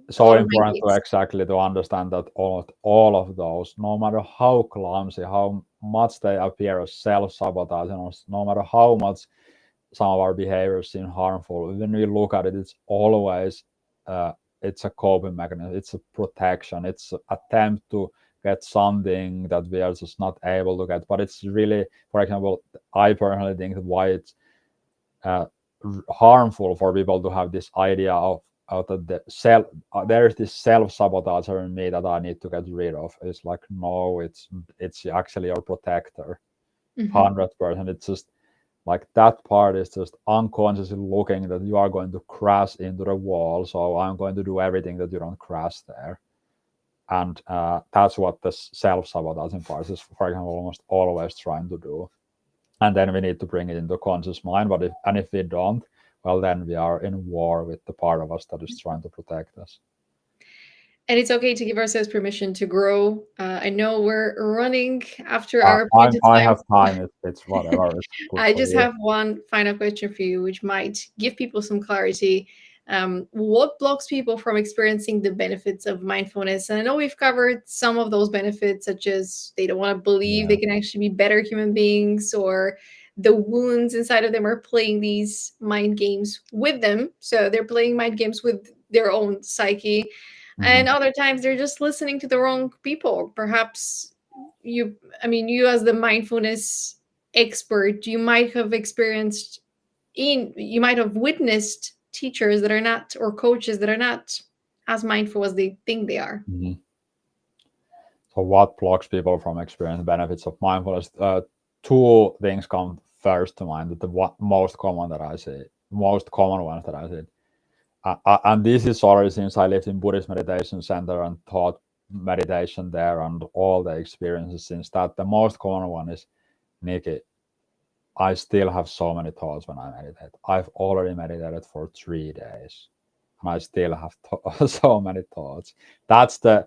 A so lot of mind important to games. exactly to understand that all of those, no matter how clumsy, how much they appear as self-sabotage, no matter how much some of our behaviors seem harmful, when we look at it, it's always uh, it's a coping mechanism, it's a protection, it's an attempt to get something that we are just not able to get. But it's really, for example, I personally think that why it's uh, harmful for people to have this idea of that the self there is this self-sabotager in me that I need to get rid of. It's like, no, it's actually your protector. Mhm. 100%. It's just like that part is just unconsciously looking that you are going to crash into the wall, so I'm going to do everything that you don't crash there. And that's what the self-sabotaging part is, for example, almost always trying to do. And then we need to bring it into conscious mind. But if we don't, well, then we are in war with the part of us that is trying to protect us. And it's okay to give ourselves permission to grow. I know we're running after I, our I, appointed I time. have time. It's whatever. It's good I for just you. have one final question for you, which might give people some clarity. What blocks people from experiencing the benefits of mindfulness? And I know we've covered some of those benefits, such as they don't want to believe Yeah. they can actually be better human beings, or the wounds inside of them are playing these mind games with them. So they're playing mind games with their own psyche. Hmm. And other times they're just listening to the wrong people. Perhaps you, I mean, you as the mindfulness expert, you might have experienced you might have witnessed teachers that are not, or coaches that are not as mindful as they think they are. Hmm. So, what blocks people from experiencing benefits of mindfulness? Two things come first to mind. Most common that I see, most common ones that I see, and this is already since I lived in Buddhist meditation center and taught meditation there, and all the experiences since that. The most common one is, Niki, I still have so many thoughts when I meditate. I've already meditated for 3 days, and I still have so many thoughts. That's the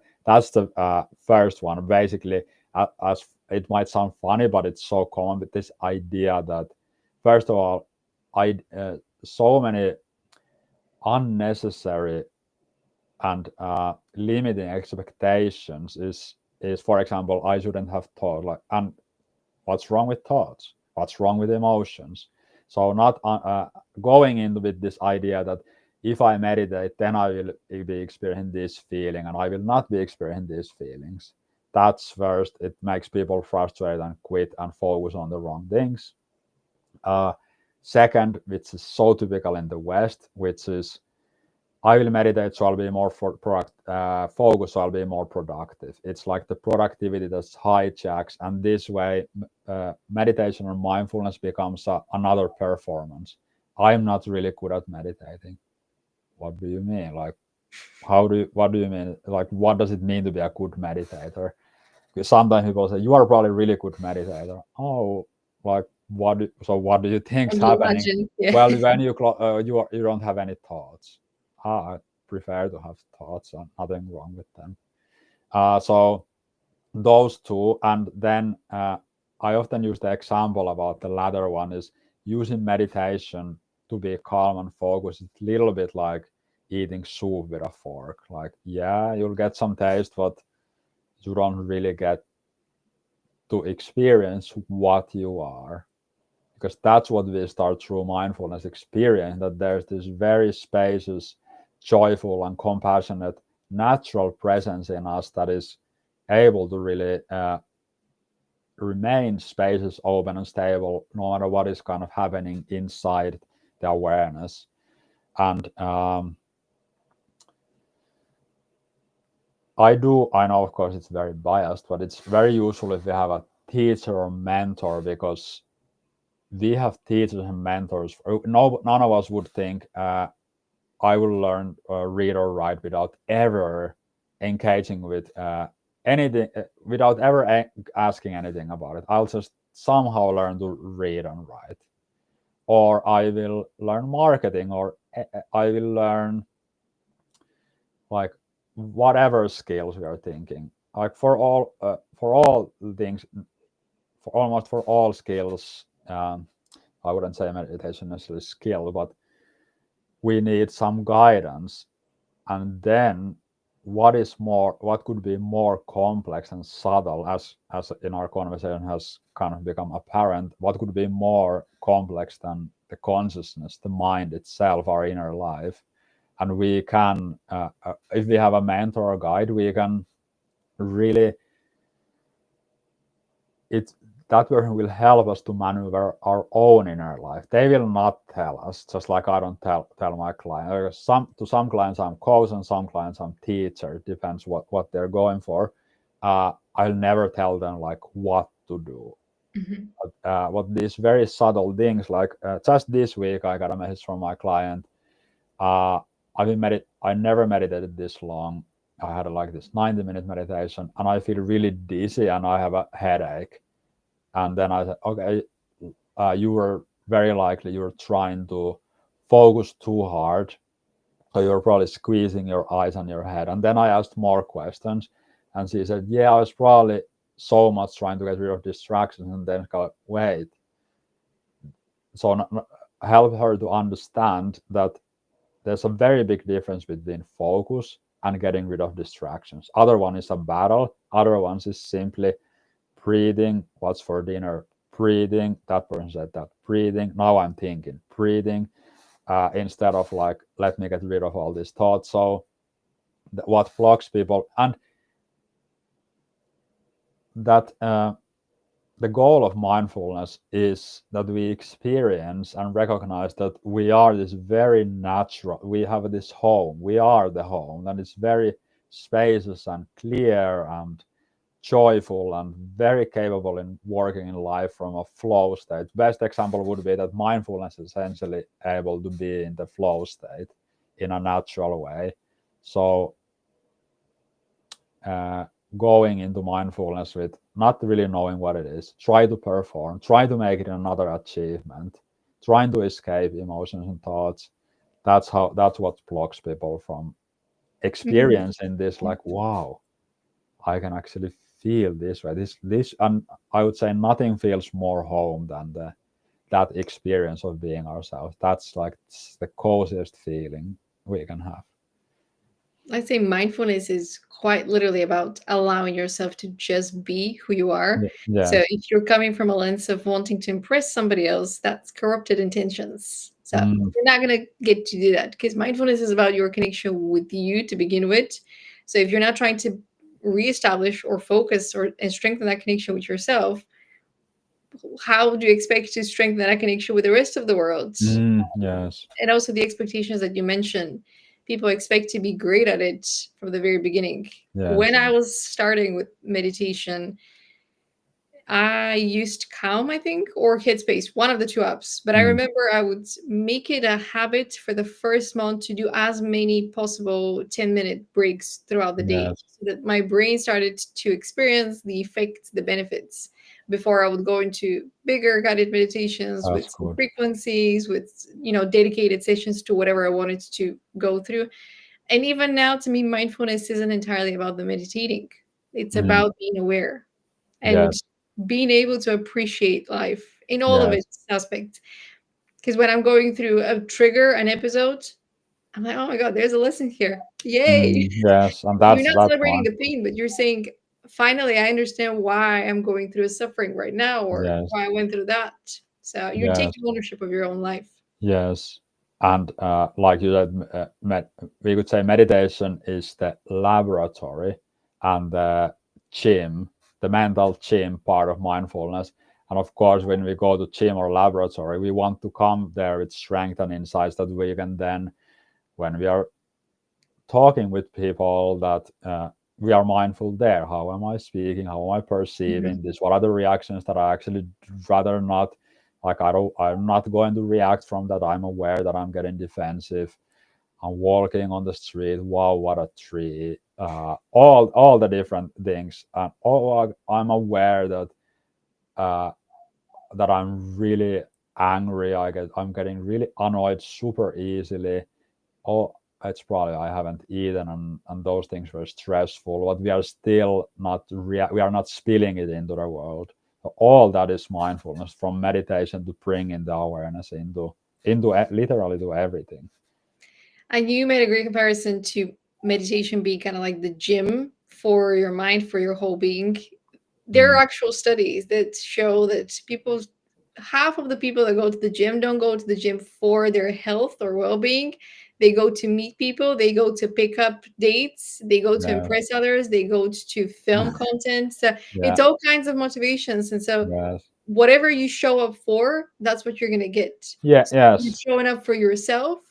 first one. Basically, as it might sound funny, but it's so common with this idea that, first of all, I so many unnecessary and limiting expectations is, for example, I shouldn't have thought, like, and what's wrong with thoughts, what's wrong with emotions. So not going into with this idea that if I meditate, then I will be experiencing this feeling and I will not be experiencing these feelings. That's first, it makes people frustrated and quit and focus on the wrong things. uh, Second, which is so typical in the West, which is, I will meditate, so I'll be more focused, so I'll be more productive. It's like the productivity that's hijacks, and this way, meditation or mindfulness becomes another performance. I'm not really good at meditating. What do you mean? Like, what do you mean? Like, what does it mean to be a good meditator? Because sometimes people say, you are probably a really good meditator. Oh, like, what do you think's What do you happening? imagine? Yeah. Well, when you don't have any thoughts. I prefer to have thoughts, and nothing wrong with them. So those two, and then I often use the example about the latter one is using meditation to be calm and focused. It's a little bit like eating soup with a fork. Like, yeah, you'll get some taste, but you don't really get to experience what you are, because that's what we start through mindfulness experience, that there's this very spacious, joyful and compassionate natural presence in us that is able to really remain spacious, open and stable no matter what is kind of happening inside the awareness. And I know, of course, it's very biased, but it's very useful if we have a teacher or mentor, because we have teachers and mentors. No, none of us would think I will learn read or write without ever engaging with anything, without ever asking anything about it. I'll just somehow learn to read and write, or I will learn marketing, or I will learn like whatever skills we are thinking. Like for all things, for all skills. I wouldn't say meditation necessarily skill, but we need some guidance. And then what could be more complex and subtle, as in our conversation has kind of become apparent, what could be more complex than the consciousness, the mind itself, our inner life. And we can if we have a mentor or guide, we can really, that person will help us to maneuver our own inner life. They will not tell us, just like I don't tell my client. To some clients I'm coach, and some clients I'm teacher. It depends what they're going for. I'll never tell them like what to do. What these very subtle things, like just this week I got a message from my client. I never meditated this long. I had like this 90-minute meditation, and I feel really dizzy and I have a headache. And then I said, okay, you were very likely you were trying to focus too hard. So you were probably squeezing your eyes and your head. And then I asked more questions, and she said, yeah, I was probably so much trying to get rid of distractions. And then go, wait. So help her to understand that there's a very big difference between focus and getting rid of distractions. Other one is a battle. Other ones is simply breathing. What's for dinner? Breathing. That person said that. Breathing. Now I'm thinking. Breathing. Instead of like, let me get rid of all these thoughts. So what blocks people, and that the goal of mindfulness is that we experience and recognize that we are this very natural, we have this home, we are the home, and it's very spacious and clear and joyful and very capable in working in life from a flow state. Best example would be that mindfulness is essentially able to be in the flow state in a natural way. So going into mindfulness with not really knowing what it is, try to perform, try to make it another achievement, trying to escape emotions and thoughts. That's what blocks people from experiencing this, like, wow, I can actually feel this way. This, and I would say nothing feels more home than that experience of being ourselves. That's like the coziest feeling we can have. I'd say mindfulness is quite literally about allowing yourself to just be who you are. Yes. So if you're coming from a lens of wanting to impress somebody else, that's corrupted intentions. So you're not going to get to do that, because mindfulness is about your connection with you to begin with. So if you're not trying to reestablish or focus and strengthen that connection with yourself, how do you expect to strengthen that connection with the rest of the world? Yes. And also the expectations that you mentioned. People expect to be great at it from the very beginning. Yes. When I was starting with meditation, I used Calm, I think, or Headspace, one of the two apps. But I remember I would make it a habit for the first month to do as many possible 10-minute breaks throughout the day, Yes. so that my brain started to experience the effects, the benefits, before I would go into bigger guided meditations with some good. frequencies, with dedicated sessions to whatever I wanted to go through. And even now, to me, mindfulness isn't entirely about the meditating. It's about being aware and being able to appreciate life in all of its aspects. Because when I'm going through a trigger, an episode, I'm like, oh my God, there's a lesson here. Yay. Yes, and You're that's not celebrating one. the pain, but you're saying, finally, I understand why I'm going through a suffering right now, or Yes. why I went through that. So you're Yes. taking ownership of your own life. Yes. And like you said, we could say meditation is the laboratory, and the gym, the mental gym part of mindfulness. And of course, when we go to gym or laboratory, we want to come there with strength and insights that we can then, when we are talking with people, that we are mindful there. How am I speaking? How am I perceiving this? What are the reactions that I actually rather not? Like I'm not going to react from that. I'm aware that I'm getting defensive. I'm walking on the street. Wow, what a tree! All the different things, and I'm aware that that I'm really angry. I'm getting really annoyed super easily. Oh, it's probably I haven't eaten, and those things were stressful, but we are still not we are not spilling it into the world. So all that is mindfulness, from meditation to bringing the awareness into literally to everything. And you made a great comparison to meditation being kind of like the gym for your mind, for your whole being. There are actual studies that show that half of the people that go to the gym don't go to the gym for their health or well-being. They go to meet people, they go to pick up dates, they go to Yeah, impress others, they go to film content. So yeah, it's all kinds of motivations. And so yes, whatever you show up for, that's what you're going to get. yeah, So if you're yes, showing up for yourself,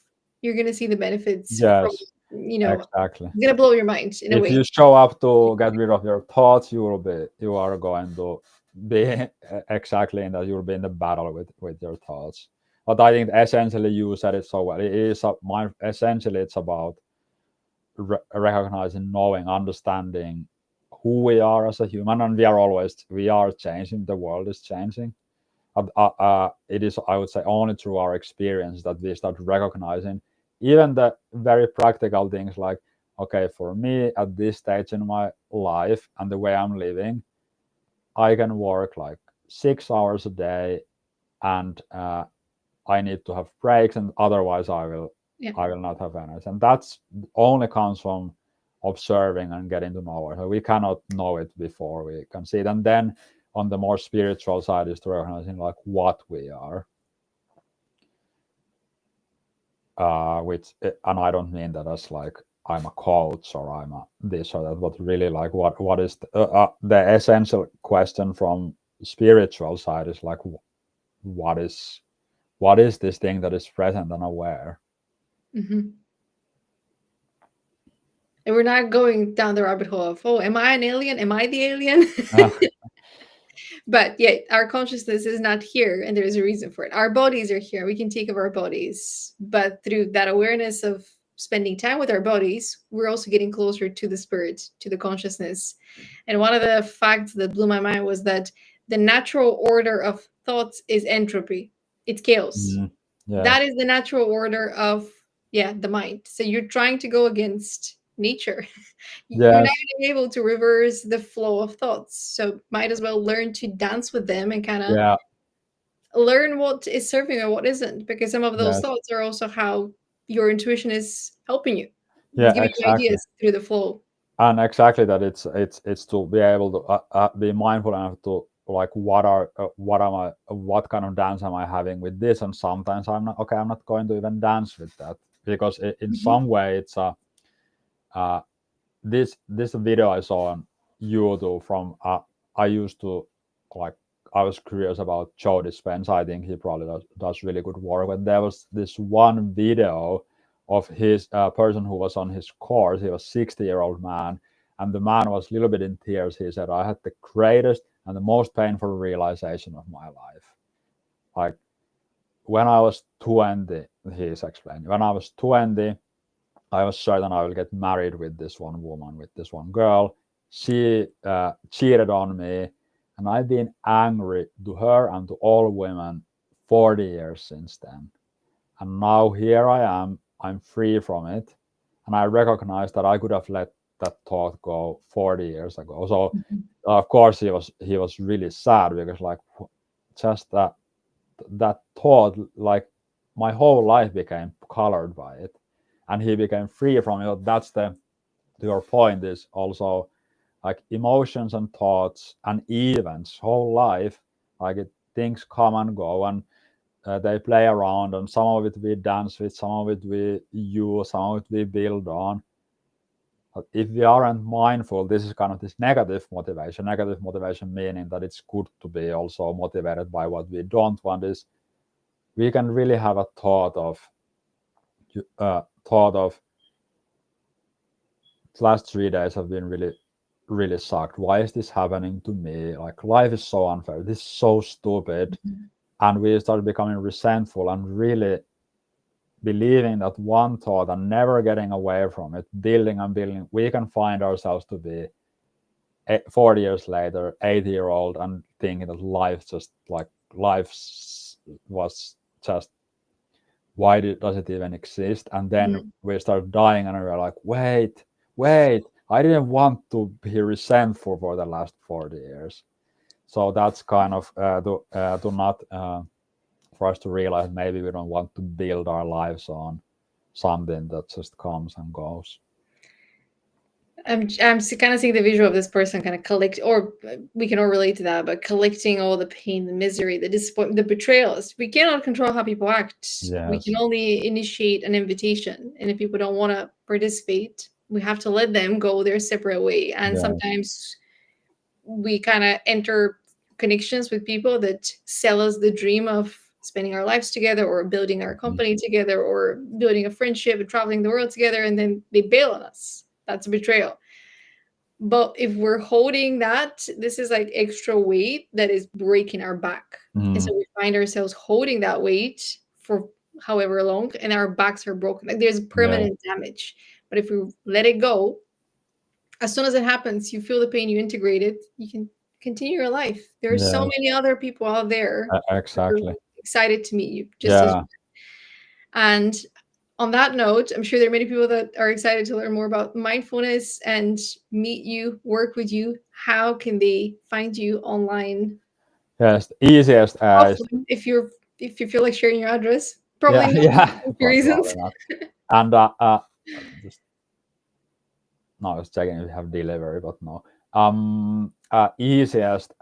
you're going to see the benefits from, yes, you know, exactly. it's going to blow your mind in a If way. you show up to get rid of your thoughts, you are going to be exactly in that. You'll be in the battle with your thoughts. But I think essentially you said it so well. It is essentially it's about recognizing, knowing, understanding who we are as a human, and we are changing. The world is changing. It is, I would say, only through our experience that we start recognizing even the very practical things, like, okay, for me at this stage in my life and the way I'm living, I can work like 6 hours a day, and I need to have breaks, and otherwise Yeah. I will not have energy. And that's only comes from observing and getting to know it. So we cannot know it before we can see it. And then on the more spiritual side is to recognizing like what we are. Which, and I don't mean that as like I'm a coach or I'm a this or that, but really like what is the essential question from spiritual side is like what is what is this thing that is present and aware. Hmm. And we're not going down the rabbit hole of, oh, am I an alien? Am I the alien? But yeah, our consciousness is not here, and there's a reason for it. Our bodies are here. We can take of our bodies, but through that awareness of spending time with our bodies, we're also getting closer to the spirit, to the consciousness. And one of the facts that blew my mind was that the natural order of thoughts is entropy. It's chaos. Mm, That yes, is the natural order of, yeah, the mind. So you're trying to go against nature. You're not yes, going to be able to reverse the flow of thoughts. So might as well learn to dance with them and kind of yeah, learn what is serving and what isn't, because some of those yes, thoughts are also how your intuition is helping you, yeah, giving you exactly. ideas through the flow. And exactly that it's to be able to be mindful enough to like what kind of dance am I having with this, and sometimes I'm not okay, I'm not going to even dance with that, because in Mhm. some way it's a uh, this video I saw on YouTube from I used to like I was curious about Joe Dispenza. I think he probably does really good work. But there was this one video of his person who was on his course. He was 60-year-old man, and the man was a little bit in tears. He said, "I had the greatest and the most painful realization of my life. Like when I was 20, he's explaining. When I was 20, I was certain I will get married with this one woman, with this one girl. She cheated on me, and I've been angry to her and to all women 40 years since then. And now here I am, I'm free from it, and I recognize that I could have let that thought go 40 years ago. So Mhm. of course he was really sad, because like just that thought, like my whole life became colored by it, and he became free from it. That's the to your point is also like emotions and thoughts and events whole life, like things come and go, and they play around, and some of it we dance with, some of it we use, some of it we build on. But if we aren't mindful, this is kind of this negative motivation. Negative motivation meaning that it's good to be also motivated by what we don't want. Is we can really have a thought of last 3 days have been really sucked. Why is this happening to me? Like, life is so unfair. This is so stupid. Mhm. And we start becoming resentful and really believing that one thought and never getting away from it, building and building. We can find ourselves to be 40 years later, 80-year-old, and thinking that life was just, why does it even exist? And then Mhm. we start dying and we're like, wait, I didn't want to be resentful for the last 40 years. So that's kind of to not for us to realize maybe we don't want to build our lives on something that just comes and goes. I'm kind of seeing the visual of this person kind of collect, or we can all relate to that, but collecting all the pain, the misery, the disappointment, the betrayals. We cannot control how people act. We Yes. can only initiate an invitation. And if people don't want to participate, we have to let them go their separate way. And Yes. sometimes we kind of enter connections with people that sell us the dream of spending our lives together or building our company together or building a friendship and traveling the world together, and then they bail on us. That's a betrayal. But if we're holding that, this is like extra weight that is breaking our back. And so we find ourselves holding that weight for however long, and our backs are broken. Like, there's Yeah. permanent damage. But if we let it go, as soon as it happens, you feel the pain, you integrate it, you can continue your life. There are so Yes. many other people out there who are Exactly. excited to meet you, just as. Yeah. And on that note, I'm sure there are many people that are excited to learn more about mindfulness and meet you, work with you. How can they find you online? Yes. The easiest is, Offline, if you feel like sharing your address. Probably yeah. not Yeah. for safety reasons. Probably not. And just no, I was checking if we have delivery, but no. Easiest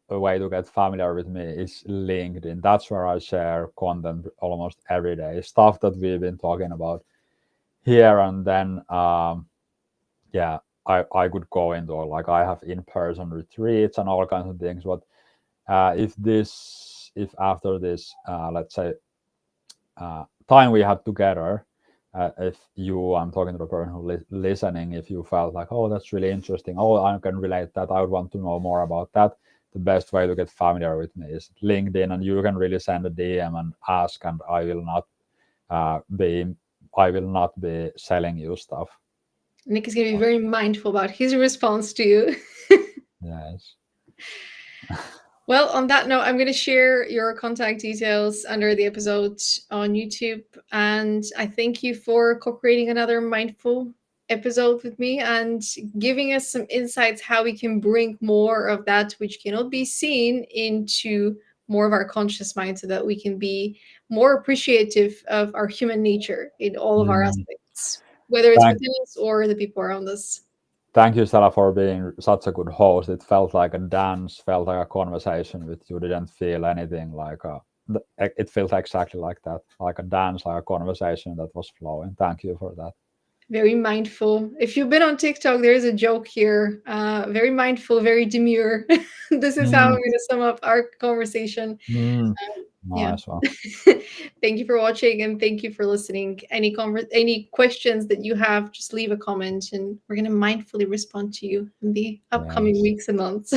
way to get familiar with me is LinkedIn. That's where I share content almost every day, stuff that we've been talking about here. And then yeah, I could go into, like, I have in-person retreats and all kinds of things. But if after this let's say time we had together, if I'm talking to the person who listening, if you felt like, oh, that's really interesting, oh, I can relate that, I would want to know more about that, the best way to get familiar with me is LinkedIn, and you can really send a DM and ask, and I will not be selling you stuff. Nick is going to be very mindful about his response to you. Yes. Well, on that note, I'm going to share your contact details under the episode on YouTube. And I thank you for co creating another mindful episode with me and giving us some insights how we can bring more of that which cannot be seen into more of our conscious mind so that we can be more appreciative of our human nature in all of our Mm. aspects, whether it's Thank within us or the people around us. Thank you, Sarah, for being such a good host. It felt like a dance, felt like a conversation with you. Didn't feel anything like it felt exactly like that, like a dance, like a conversation that was flowing. Thank you for that. Very mindful. If you've been on TikTok, there is a joke here. Very mindful, very demure. This is how I'm Mm, going to sum up our conversation. mm, Yeah. nice one. Thank you for watching and thank you for listening. Any questions that you have, just leave a comment and we're going to mindfully respond to you in the upcoming Yes. weeks and months.